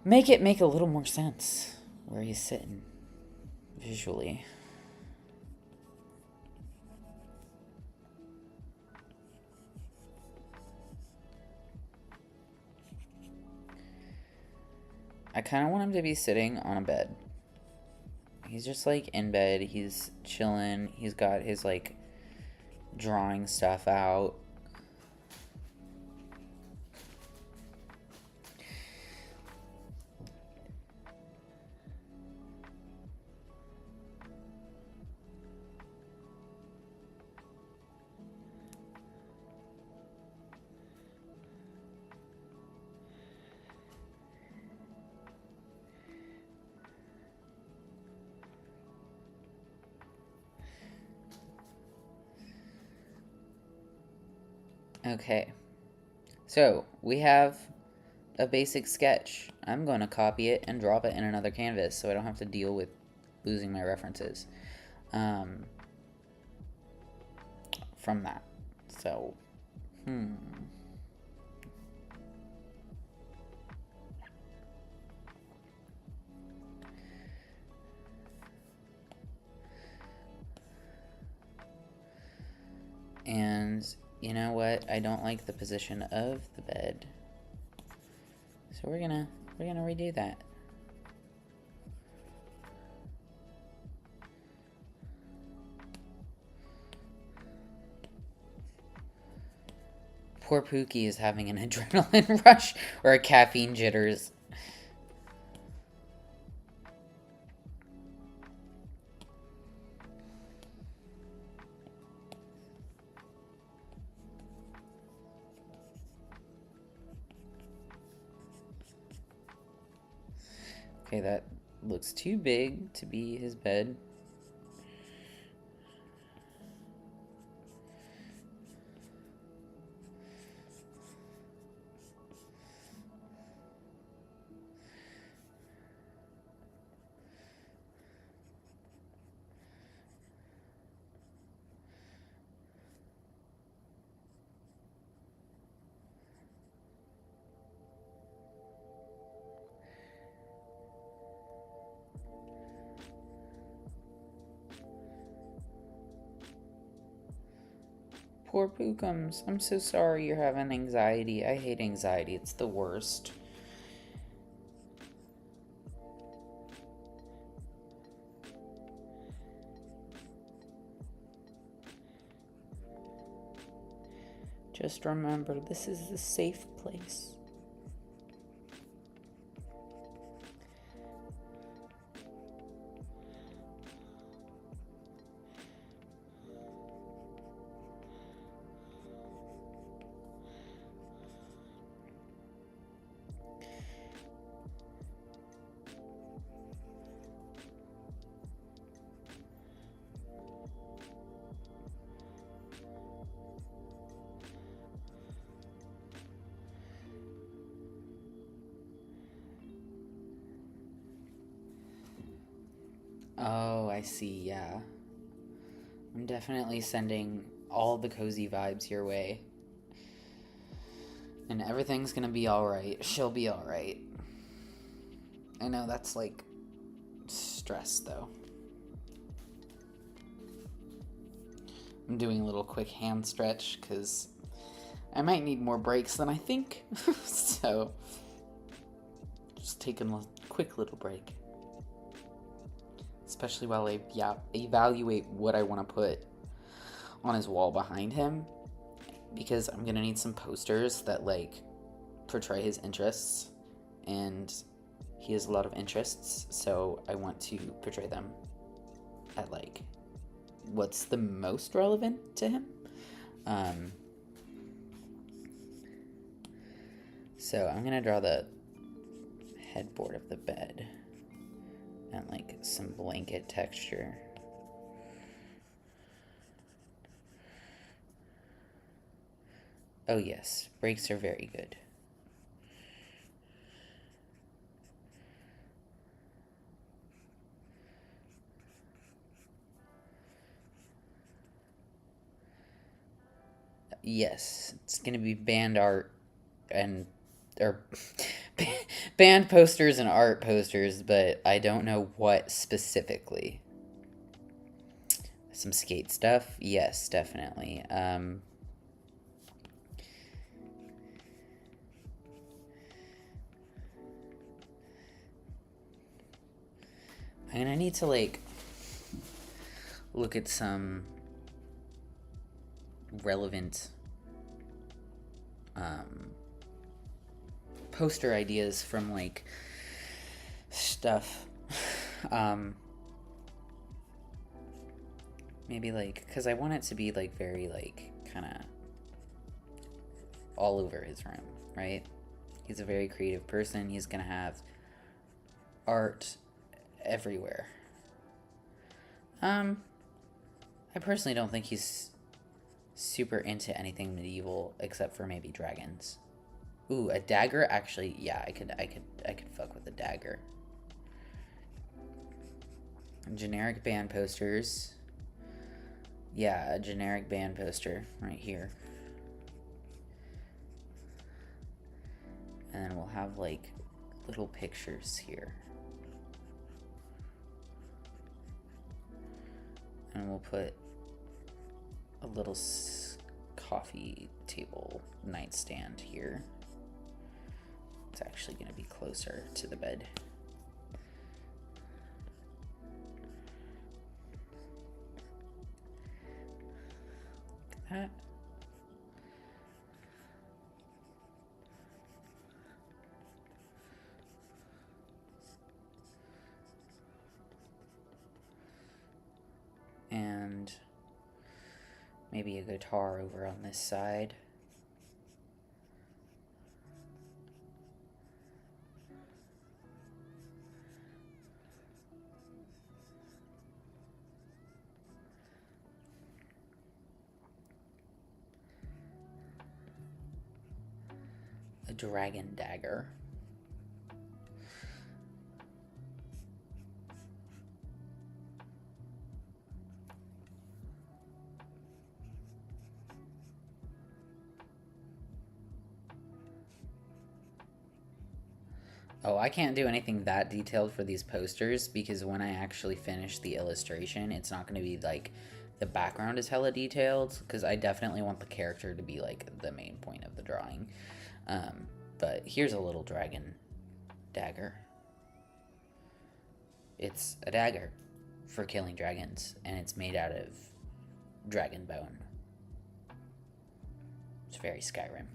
make it make a little more sense where he's sitting visually. I kind of want him to be sitting on a bed. He's just like in bed, he's chilling, he's got his like drawing stuff out. Okay, so we have a basic sketch. I'm going to copy it and drop it in another canvas so I don't have to deal with losing my references from that. So, And you know what? I don't like the position of the bed. So we're gonna redo that. Poor Pookie is having an adrenaline rush or a caffeine jitters. Okay, that looks too big to be his bed. Poor Pookums. I'm so sorry you're having anxiety. I hate anxiety. It's the worst. Just remember, this is the safe place. Oh, I see, yeah. I'm definitely sending all the cozy vibes your way. And everything's gonna be alright. She'll be alright. I know that's like stress though. I'm doing a little quick hand stretch because I might need more breaks than I think. So, just taking a quick little break. Especially while I evaluate what I want to put on his wall behind him. Because I'm going to need some posters that, like, portray his interests. And he has a lot of interests, so I want to portray them at, like, what's the most relevant to him. So I'm going to draw the headboard of the bed and, like, some blanket texture. Oh yes, breaks are very good. Yes, it's gonna be band art and or band posters and art posters, but I don't know what specifically. Some skate stuff, yes, definitely. I'm gonna need to like look at some relevant poster ideas from like stuff. Maybe like, because I want it to be like very like kind of all over his room, right? He's a very creative person. He's gonna have art everywhere. I personally don't think he's super into anything medieval except for maybe dragons. Ooh, a dagger. Actually, yeah, I could fuck with a dagger. Generic band posters. Yeah, a generic band poster right here. And then we'll have like little pictures here. And we'll put a little coffee table nightstand here. It's actually going to be closer to the bed. Look at that. And maybe a guitar over on this side. dragon dagger. Oh, I can't do anything that detailed for these posters because when I actually finish the illustration, it's not going to be like the background is hella detailed because I definitely want the character to be like the main point of the drawing. But here's a little dragon dagger. It's a dagger for killing dragons, and it's made out of dragon bone. It's very Skyrim.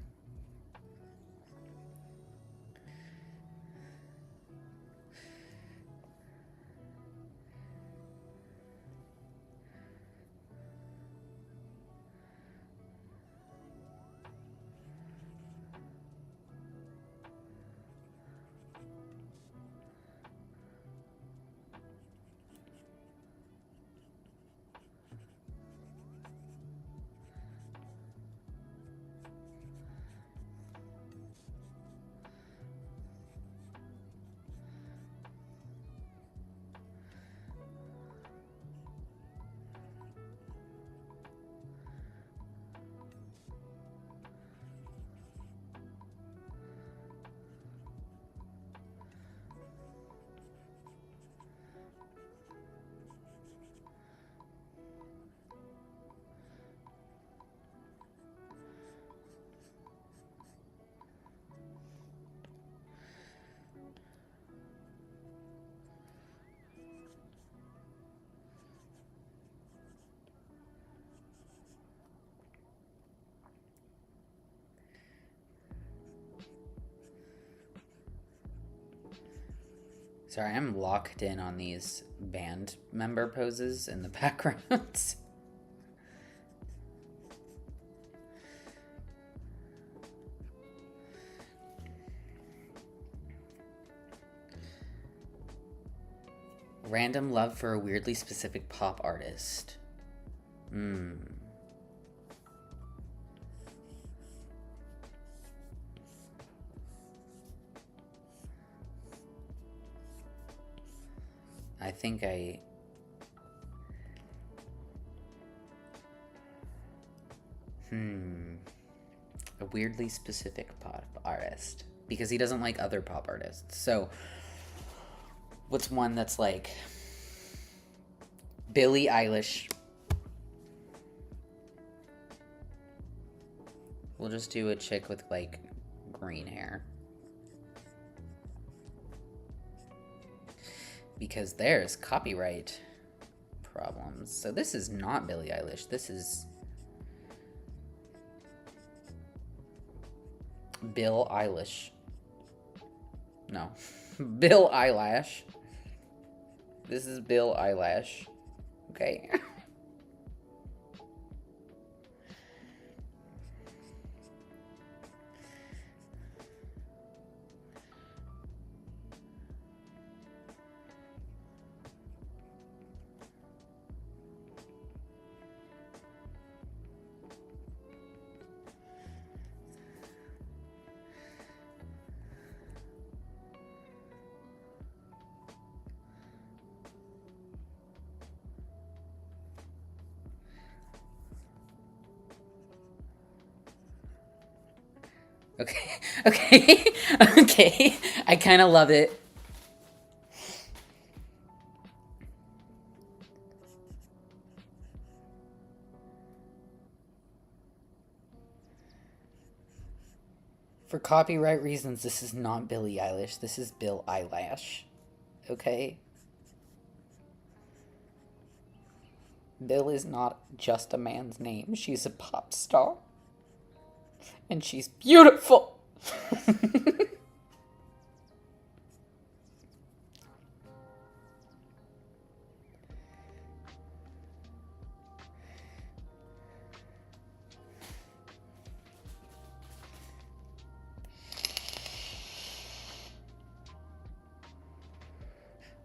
Sorry, I'm locked in on these band member poses in the background. Random love for a weirdly specific pop artist. I think a weirdly specific pop artist because he doesn't like other pop artists. So what's one that's like Billie Eilish? We'll just do a chick with like green hair. Because there's copyright problems. So this is not Billie Eilish. This is Bill Eilish. No. Bill Eyelash. This is Bill Eyelash. Okay. Okay, okay, okay. I kind of love it. For copyright reasons, this is not Billie Eilish. This is Bill Eyelash. Okay? Bill is not just a man's name. She's a pop star. And she's beautiful.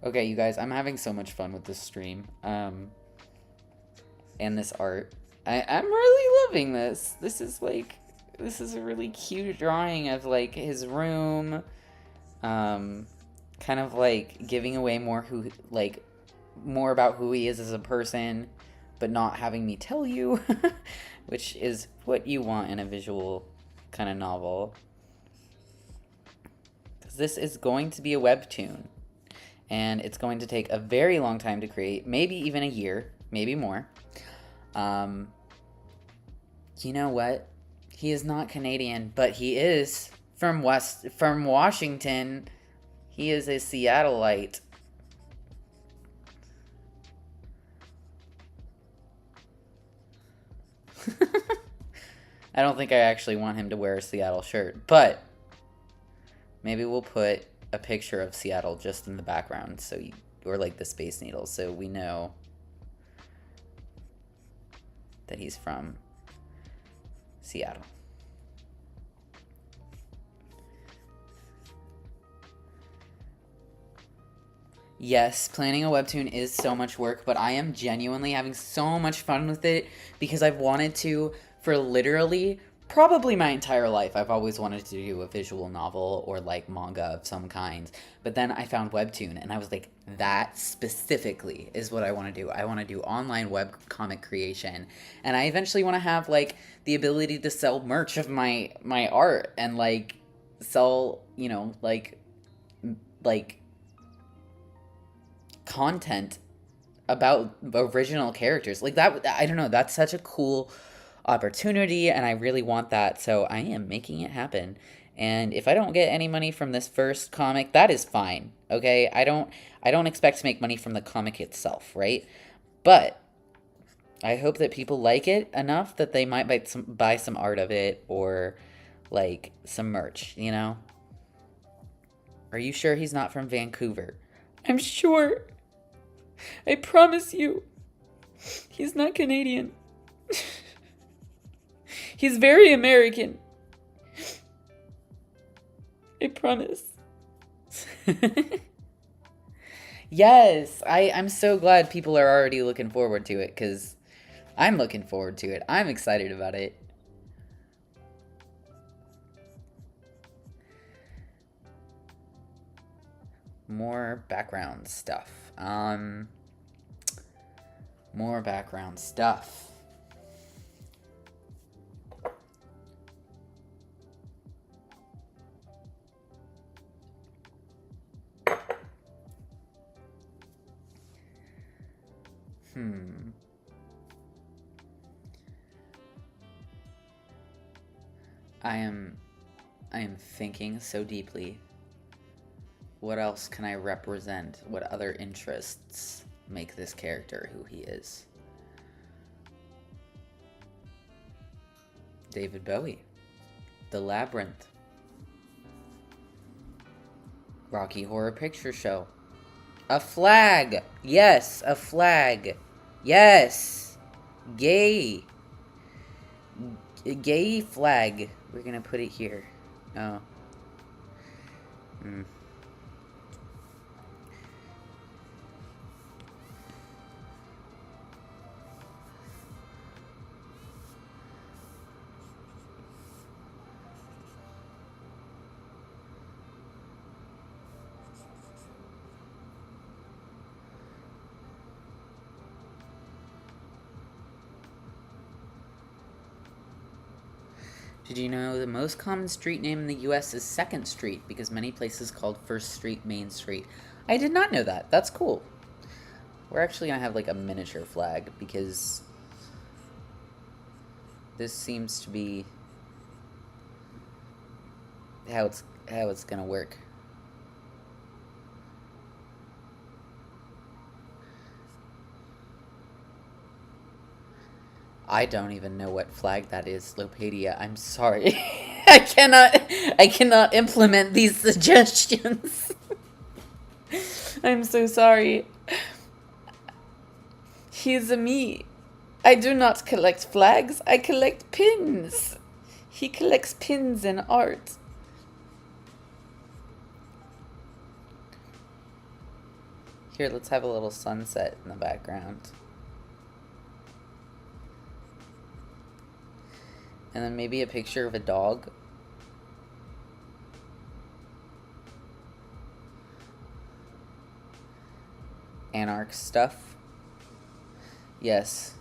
Okay, you guys, I'm having so much fun with this stream. And this art. I'm really loving this. This is like this is a really cute drawing of like his room, kind of like giving away more about who he is as a person, but not having me tell you, which is what you want in a visual kind of novel. Because this is going to be a webtoon, and it's going to take a very long time to create, maybe even a year, maybe more. You know what? He is not Canadian, but he is from Washington. He is a Seattleite. I don't think I actually want him to wear a Seattle shirt, but maybe we'll put a picture of Seattle just in the background, or like the Space Needle, so we know that he's from Seattle. Yes, planning a webtoon is so much work, but I am genuinely having so much fun with it because I've wanted to for literally probably my entire life. I've always wanted to do a visual novel or like manga of some kind. But then I found webtoon and I was like, that specifically is what I want to do. I want to do online web comic creation. And I eventually want to have like the ability to sell merch of my art and like sell, like content about original characters like that. I don't know, that's such a cool opportunity and I really want that, so I am making it happen. And if I don't get any money from this first comic, that is fine. Okay, I don't expect to make money from the comic itself, right? But I hope that people like it enough that they might buy some art of it or like some merch, Are you sure he's not from Vancouver? I'm sure. I promise you. He's not Canadian. He's very American. I promise. Yes, I'm so glad people are already looking forward to it, because I'm looking forward to it. I'm excited about it. More background stuff. More background stuff. I am thinking so deeply. What else can I represent? What other interests make this character who he is? David Bowie. The Labyrinth. Rocky Horror Picture Show. A flag! Yes, a flag. Yes! Gay. Gay flag. We're gonna put it here. Oh. Did you know the most common street name in the US is 2nd Street because many places called 1st Street Main Street? I did not know that. That's cool. We're actually going to have like a miniature flag because this seems to be how it's going to work. I don't even know what flag that is, Lopadia. I'm sorry. I cannot implement these suggestions. I'm so sorry. He's a me. I do not collect flags. I collect pins. He collects pins and art. Here, let's have a little sunset in the background. And then maybe a picture of a dog. Anarch stuff. Yes.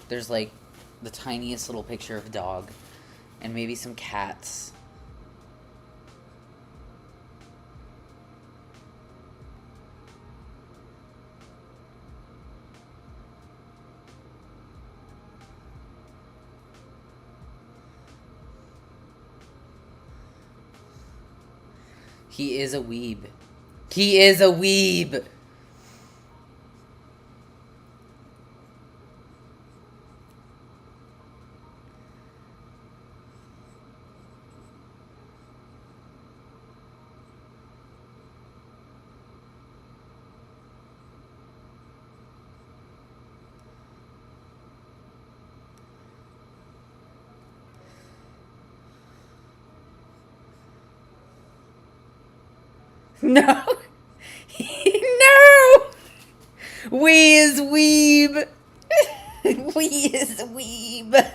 There's like the tiniest little picture of a dog and maybe some cats. He is a weeb. He is a weeb. No. No. We is weeb. We is weeb.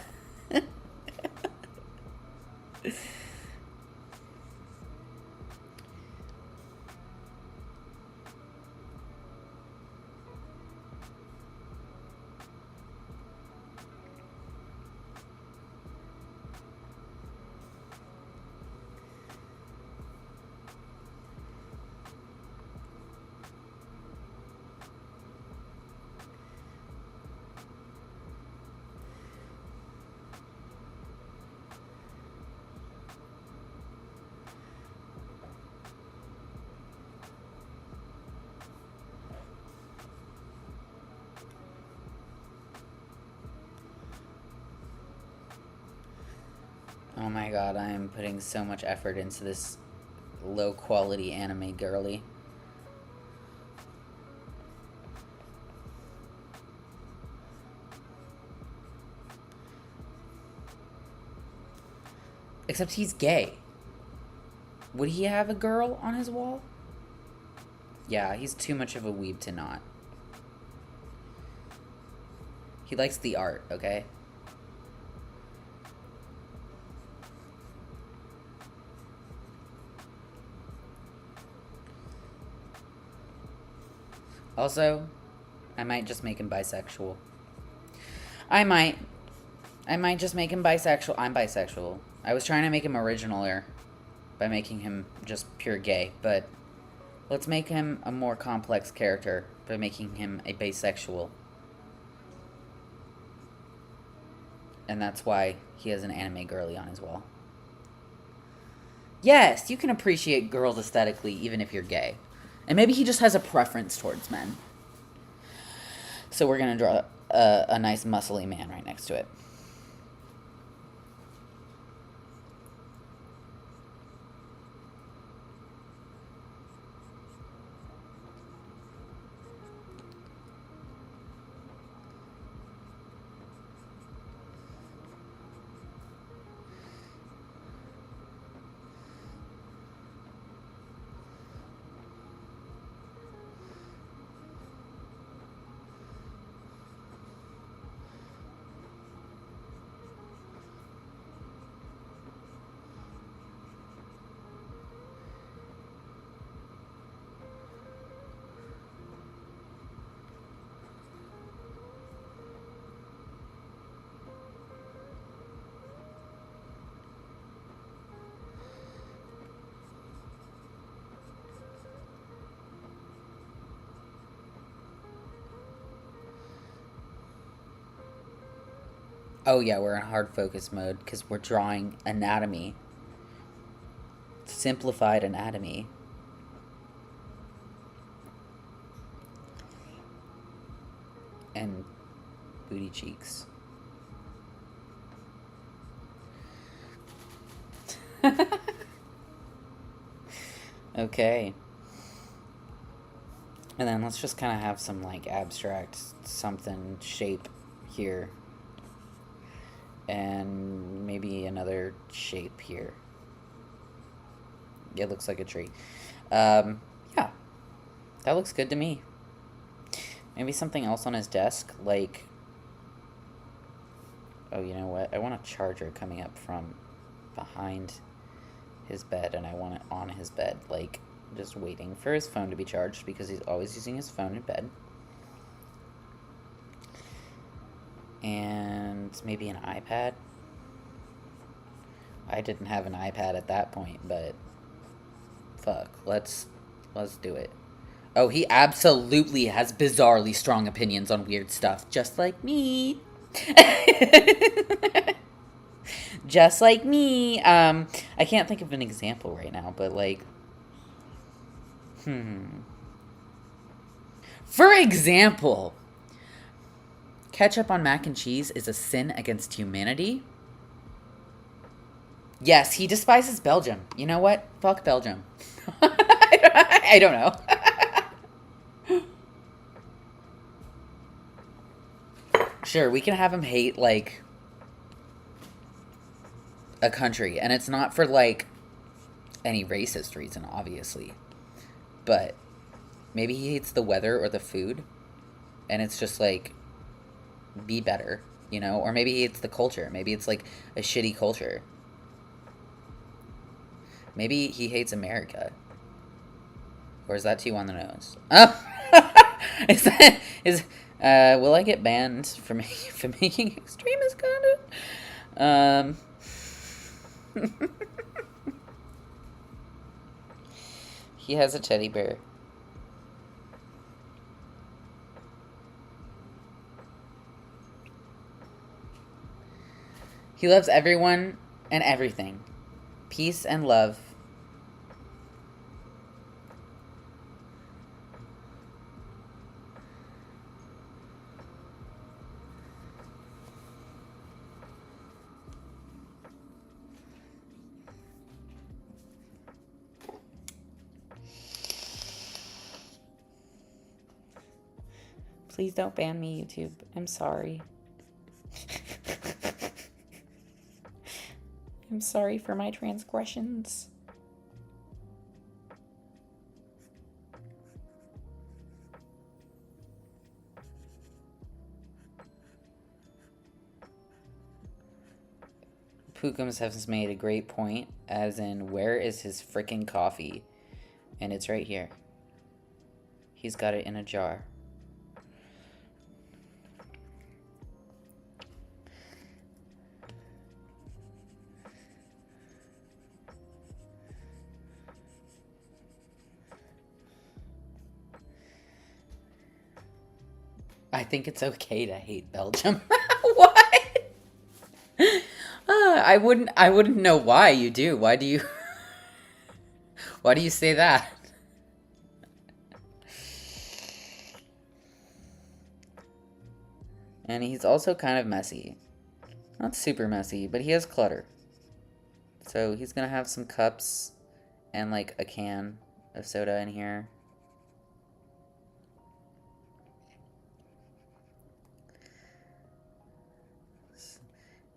Oh my god, I am putting so much effort into this low quality anime girly. Except he's gay. Would he have a girl on his wall? Yeah, he's too much of a weeb to not. He likes the art, okay? Also, I might just make him bisexual. I might just make him bisexual. I'm bisexual. I was trying to make him originaler by making him just pure gay, but let's make him a more complex character by making him a bisexual. And that's why he has an anime girly on his wall. Yes, you can appreciate girls aesthetically even if you're gay. And maybe he just has a preference towards men. So we're going to draw a nice muscly man right next to it. Oh yeah, we're in hard focus mode because we're drawing anatomy. Simplified anatomy. and booty cheeks. Okay. And then let's just kind of have some like abstract something shape here. And maybe another shape here. It looks like a tree. Yeah. That looks good to me. Maybe something else on his desk, like... Oh, you know what? I want a charger coming up from behind his bed, and I want it on his bed, like, just waiting for his phone to be charged, because he's always using his phone in bed. And maybe an iPad. I didn't have an iPad at that point, but... Fuck. Let's do it. Oh, he absolutely has bizarrely strong opinions on weird stuff, just like me. Just like me. I can't think of an example right now, but like... For example, ketchup on mac and cheese is a sin against humanity. Yes, he despises Belgium. You know what? Fuck Belgium. I don't know. Sure, we can have him hate, like, a country. And it's not for, like, any racist reason, obviously. But maybe he hates the weather or the food. And it's just, like, be better, you know? Or maybe he hates the culture. Maybe it's, like, a shitty culture. Maybe he hates America. Or is that too on the nose? Oh! Will I get banned for making extremist content? He has a teddy bear. He loves everyone and everything. Peace and love. Please don't ban me, YouTube. I'm sorry. I'm sorry for my transgressions. Pookums has made a great point, as in, where is his frickin' coffee? And it's right here. He's got it in a jar. I think it's okay to hate Belgium. What? I wouldn't know why you do. Why do you why do you say that? And he's also kind of messy. Not super messy, but he has clutter. So he's gonna have some cups and like a can of soda in here.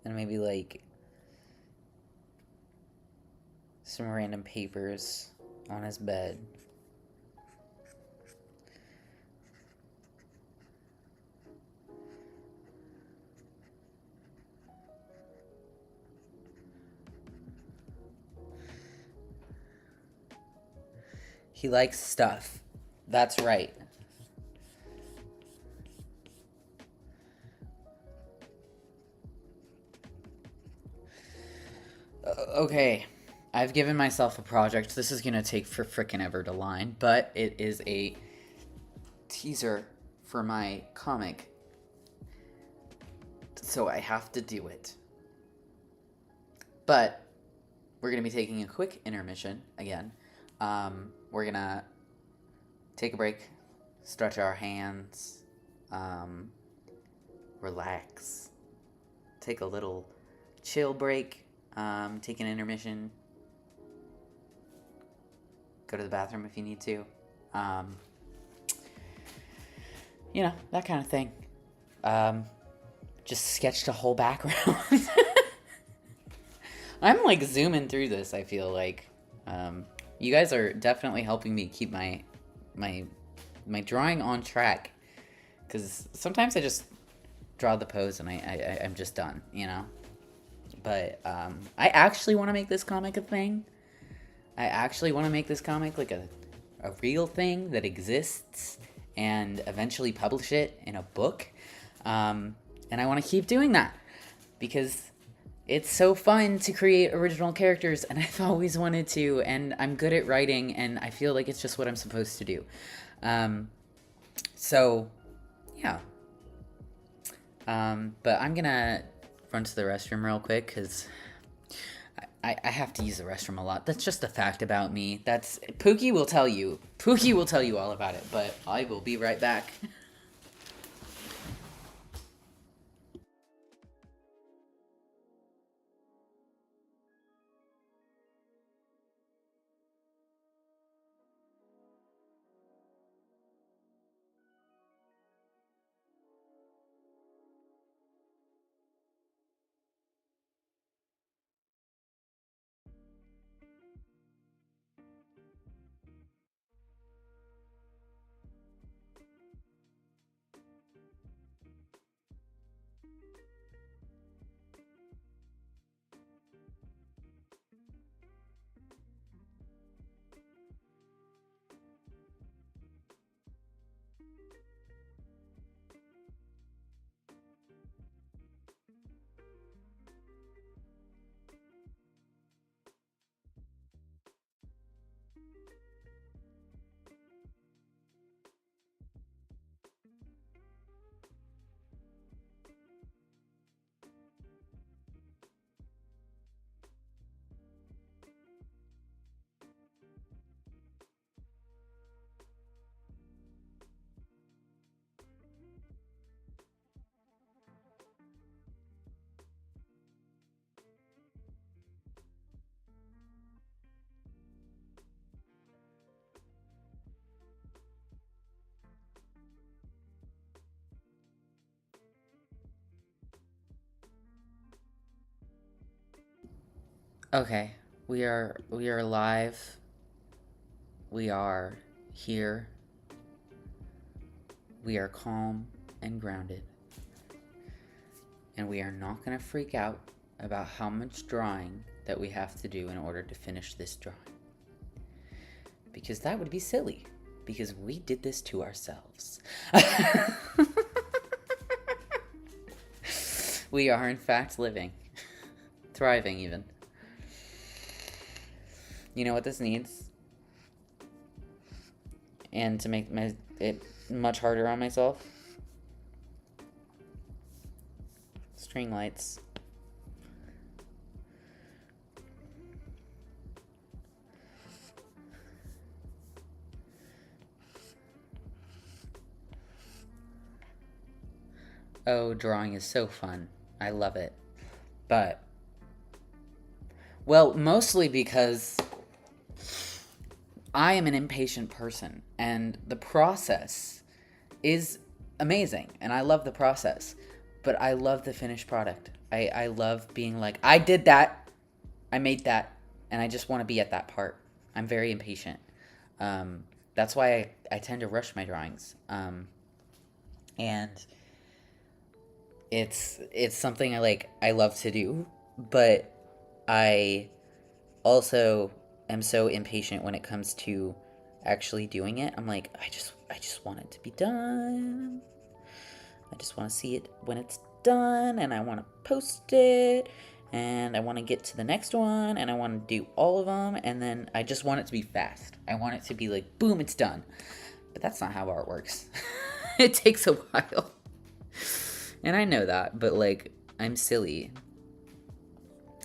And maybe like some random papers on his bed. He likes stuff. That's right. Okay. I've given myself a project. This is going to take for frickin' ever to line, but it is a teaser for my comic. So I have to do it. But we're going to be taking a quick intermission again. We're going to take a break, stretch our hands, relax, take a little chill break, take an intermission, go to the bathroom if you need to, that kind of thing. Just sketched a whole background. I'm like zooming through this, I feel like. You guys are definitely helping me keep my drawing on track, because sometimes I just draw the pose and I'm just done, but I actually want to make this comic a thing. I actually want to make this comic like a real thing that exists, and eventually publish it in a book, and I want to keep doing that because it's so fun to create original characters, and I've always wanted to, and I'm good at writing, and I feel like it's just what I'm supposed to do. So, yeah. But I'm gonna run to the restroom real quick, because I have to use the restroom a lot. That's just a fact about me. Pookie will tell you. Pookie will tell you all about it, but I will be right back. Okay, we are live. We are here. We are calm and grounded. And we are not going to freak out about how much drawing that we have to do in order to finish this drawing. Because that would be silly. Because we did this to ourselves. We are in fact living. Thriving even. You know what this needs? And to make it much harder on myself? String lights. Oh, drawing is so fun. I love it. But, well, mostly because I am an impatient person, and the process is amazing, and I love the process, but I love the finished product. I love being like, I did that, I made that, and I just want to be at that part. I'm very impatient. That's why I tend to rush my drawings. And it's something I love to do, but I also am so impatient when it comes to actually doing it. I'm like, I just want it to be done. I just want to see it when it's done, and I want to post it, and I want to get to the next one, and I want to do all of them, and then I just want it to be fast. I want it to be like, boom, it's done. But that's not how art works. It takes a while. And I know that, but I'm silly.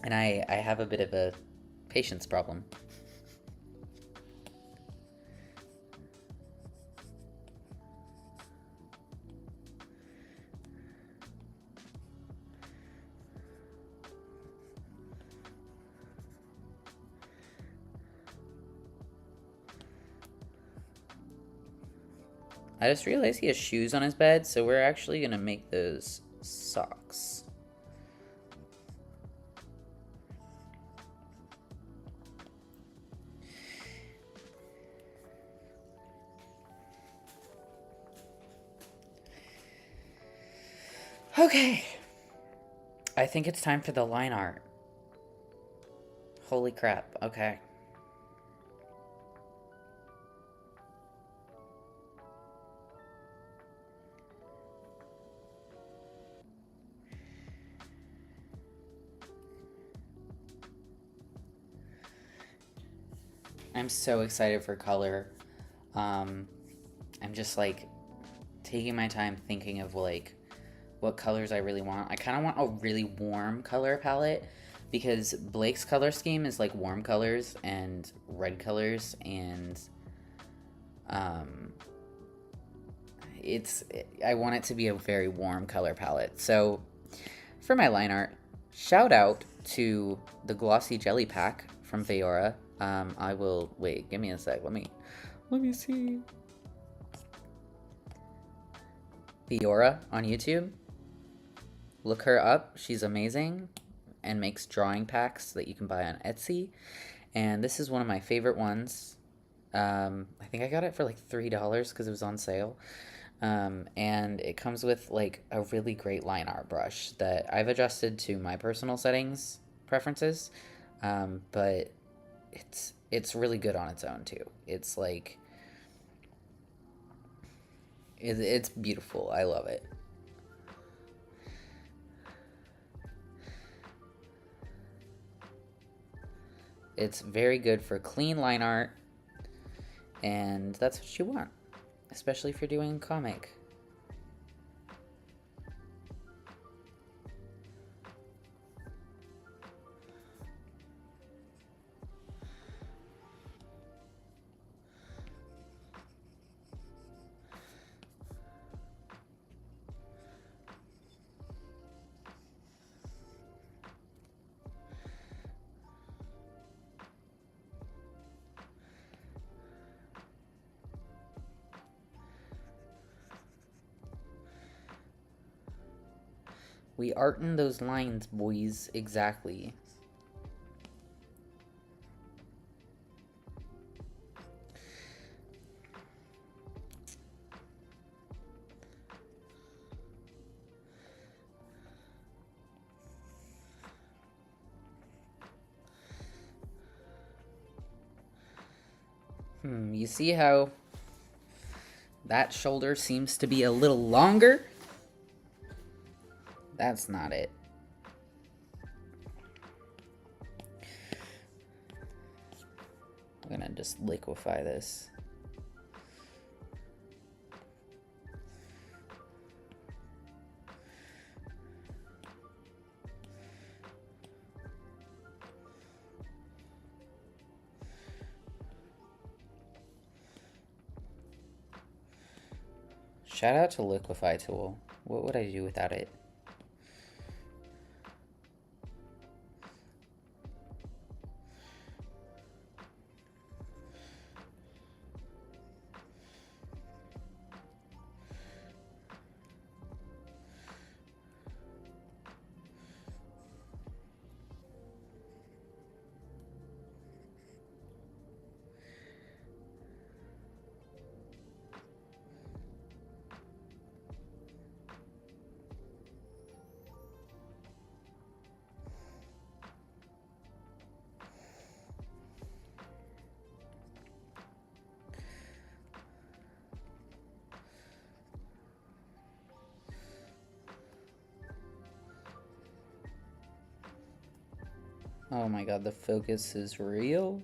And I have a bit of a patience problem. I just realized he has shoes on his bed, so we're actually gonna make those socks. Okay. I think it's time for the line art. Holy crap. Okay. I'm so excited for color. I'm just like taking my time thinking of like what colors I really want. I kind of want a really warm color palette because Blake's color scheme is like warm colors and red colors, and um, I want it to be a very warm color palette. So for my line art, shout out to the Glossy Jelly Pack from Feora. I will wait. Give me a sec. Let me see. Feora on YouTube. Look her up. She's amazing and makes drawing packs that you can buy on Etsy. And this is one of my favorite ones. I think I got it for like $3 because it was on sale. And it comes with like a really great line art brush that I've adjusted to my personal settings preferences. But it's really good on its own too. It's like it's beautiful. I love it. It's very good for clean line art, and that's what you want, especially if you're doing comic. We artin those lines, boys, exactly. You see how that shoulder seems to be a little longer? That's not it. I'm gonna just liquefy this. Shout out to Liquify Tool. What would I do without it? Oh my god, the focus is real?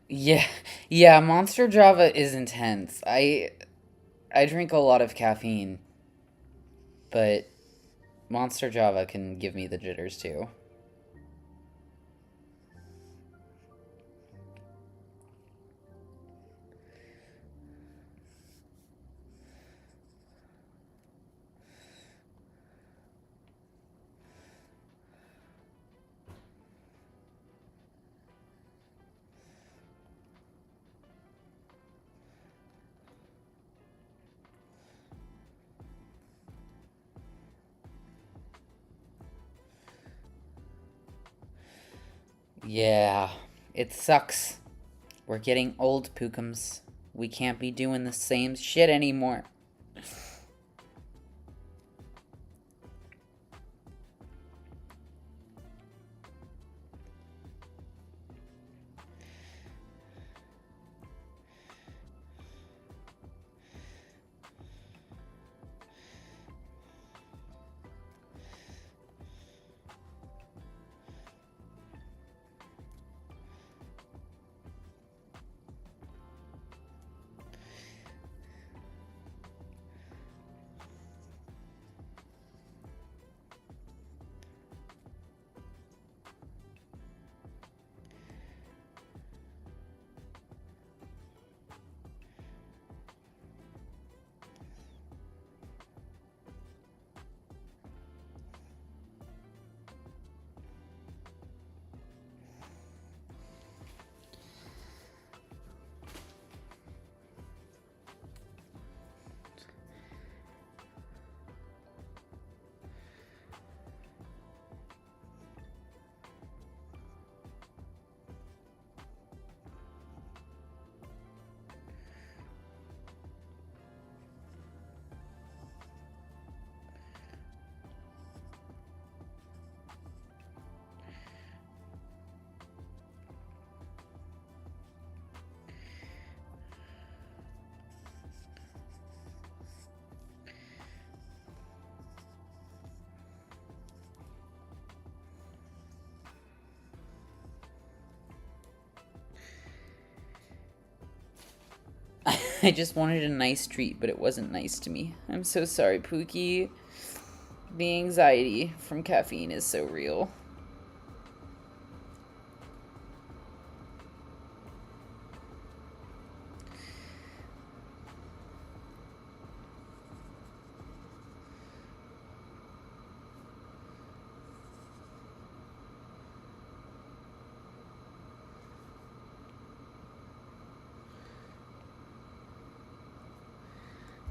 Yeah, yeah, Monster Java is intense. I drink a lot of caffeine, but Monster Java can give me the jitters too. Yeah, it sucks. We're getting old, Pookums. We can't be doing the same shit anymore. I just wanted a nice treat, but it wasn't nice to me. I'm so sorry, Pookie. The anxiety from caffeine is so real.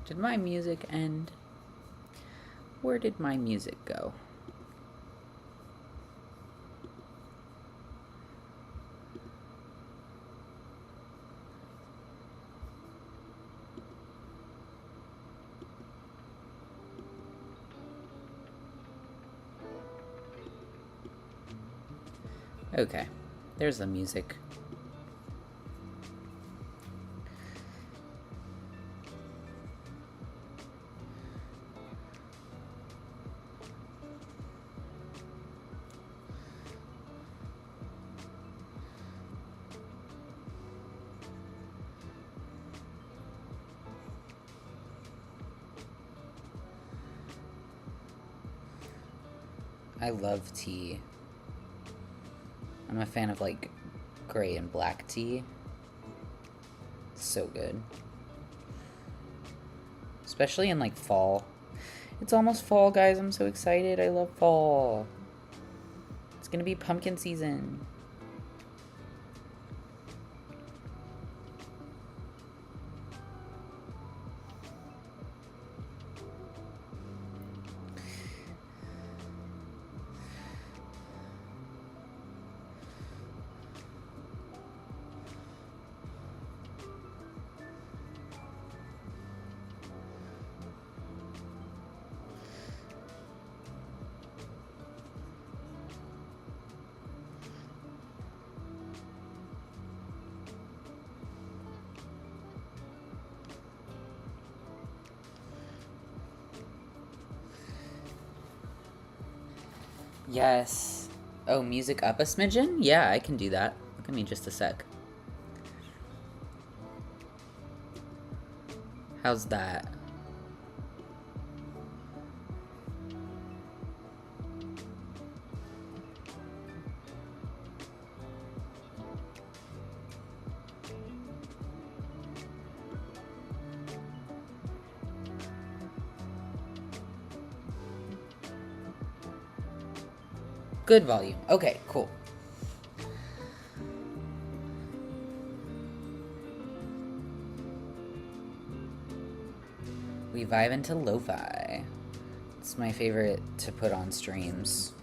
Did my music end? Where did my music go? Okay, there's the music. I love tea. I'm a fan of like gray and black tea. So good. Especially in like fall. It's almost fall, guys. I'm so excited. I love fall. It's gonna be pumpkin season. Yes. Oh, music up a smidgen? Yeah, I can do that. Give me just a sec. How's that? Good volume. Okay, cool. We vibe into lo-fi. It's my favorite to put on streams.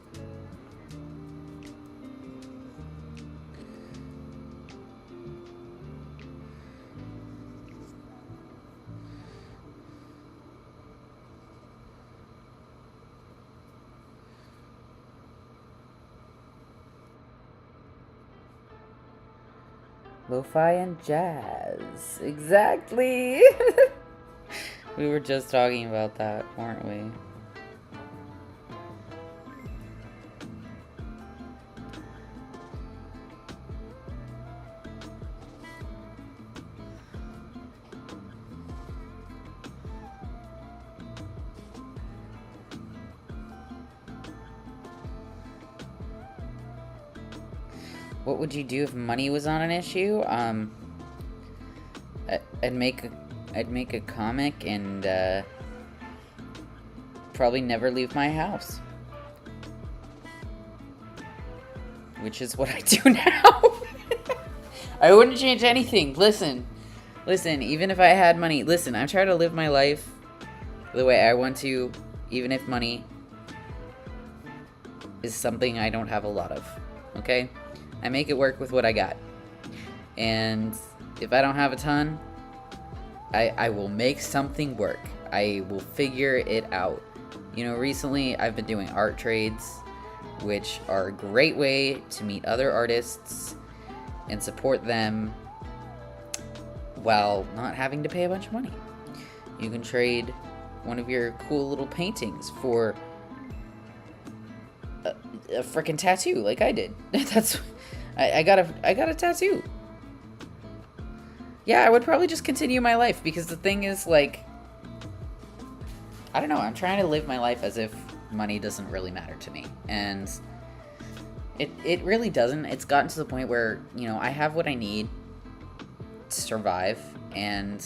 Lo-fi and jazz. Exactly. We were just talking about that, weren't we? What would you do if money was not an issue? I'd make a comic and probably never leave my house, which is what I do now. I wouldn't change anything. Listen, even if I had money, listen, I'm trying to live my life the way I want to, even if money is something I don't have a lot of, okay? I make it work with what I got. And if I don't have a ton, I will make something work. I will figure it out. You know, recently I've been doing art trades, which are a great way to meet other artists and support them while not having to pay a bunch of money. You can trade one of your cool little paintings for a freaking tattoo, like I did. I got a tattoo. Yeah, I would probably just continue my life, because the thing is, like, I don't know, I'm trying to live my life as if money doesn't really matter to me. And it really doesn't. It's gotten to the point where, you know, I have what I need to survive, and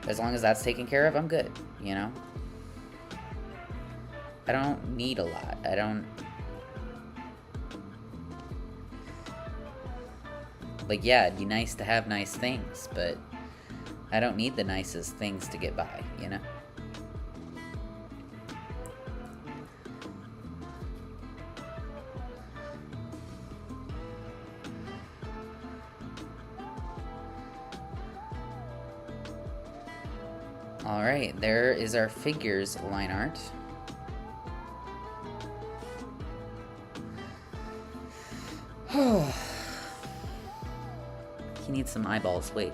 as long as that's taken care of, I'm good, you know? I don't need a lot. Like, yeah, it'd be nice to have nice things, but I don't need the nicest things to get by, you know? Alright, there is our figures line art. He needs some eyeballs, wait.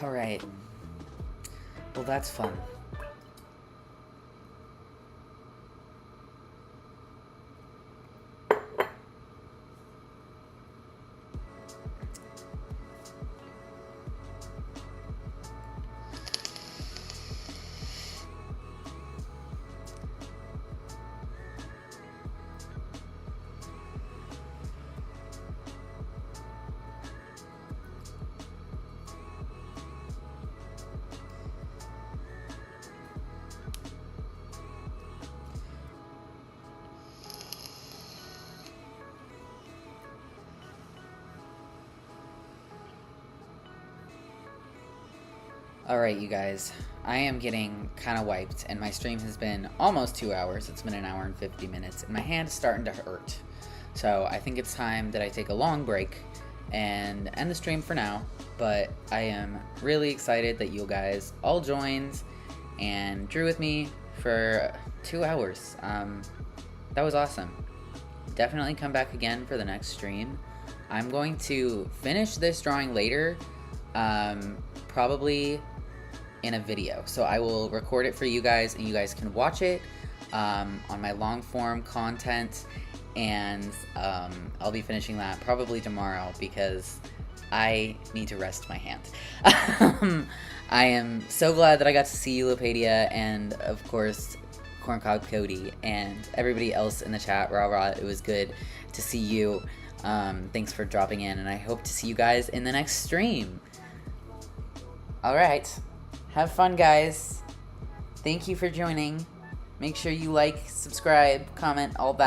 Alright. Well, that's fun. Alright, you guys, I am getting kind of wiped, and my stream has been almost 2 hours. It's been an hour and 50 minutes, and my hand is starting to hurt. So I think it's time that I take a long break and end the stream for now, but I am really excited that you guys all joined and drew with me for 2 hours. That was awesome. Definitely come back again for the next stream. I'm going to finish this drawing later, probably in a video. So I will record it for you guys, and you guys can watch it on my long form content, and I'll be finishing that probably tomorrow because I need to rest my hand. I am so glad that I got to see you, Lopadia, and of course Corncob Cody and everybody else in the chat. Rah, it was good to see you. Thanks for dropping in, and I hope to see you guys in the next stream. Alright, have fun, guys. Thank you for joining. Make sure you like, subscribe, comment, all that.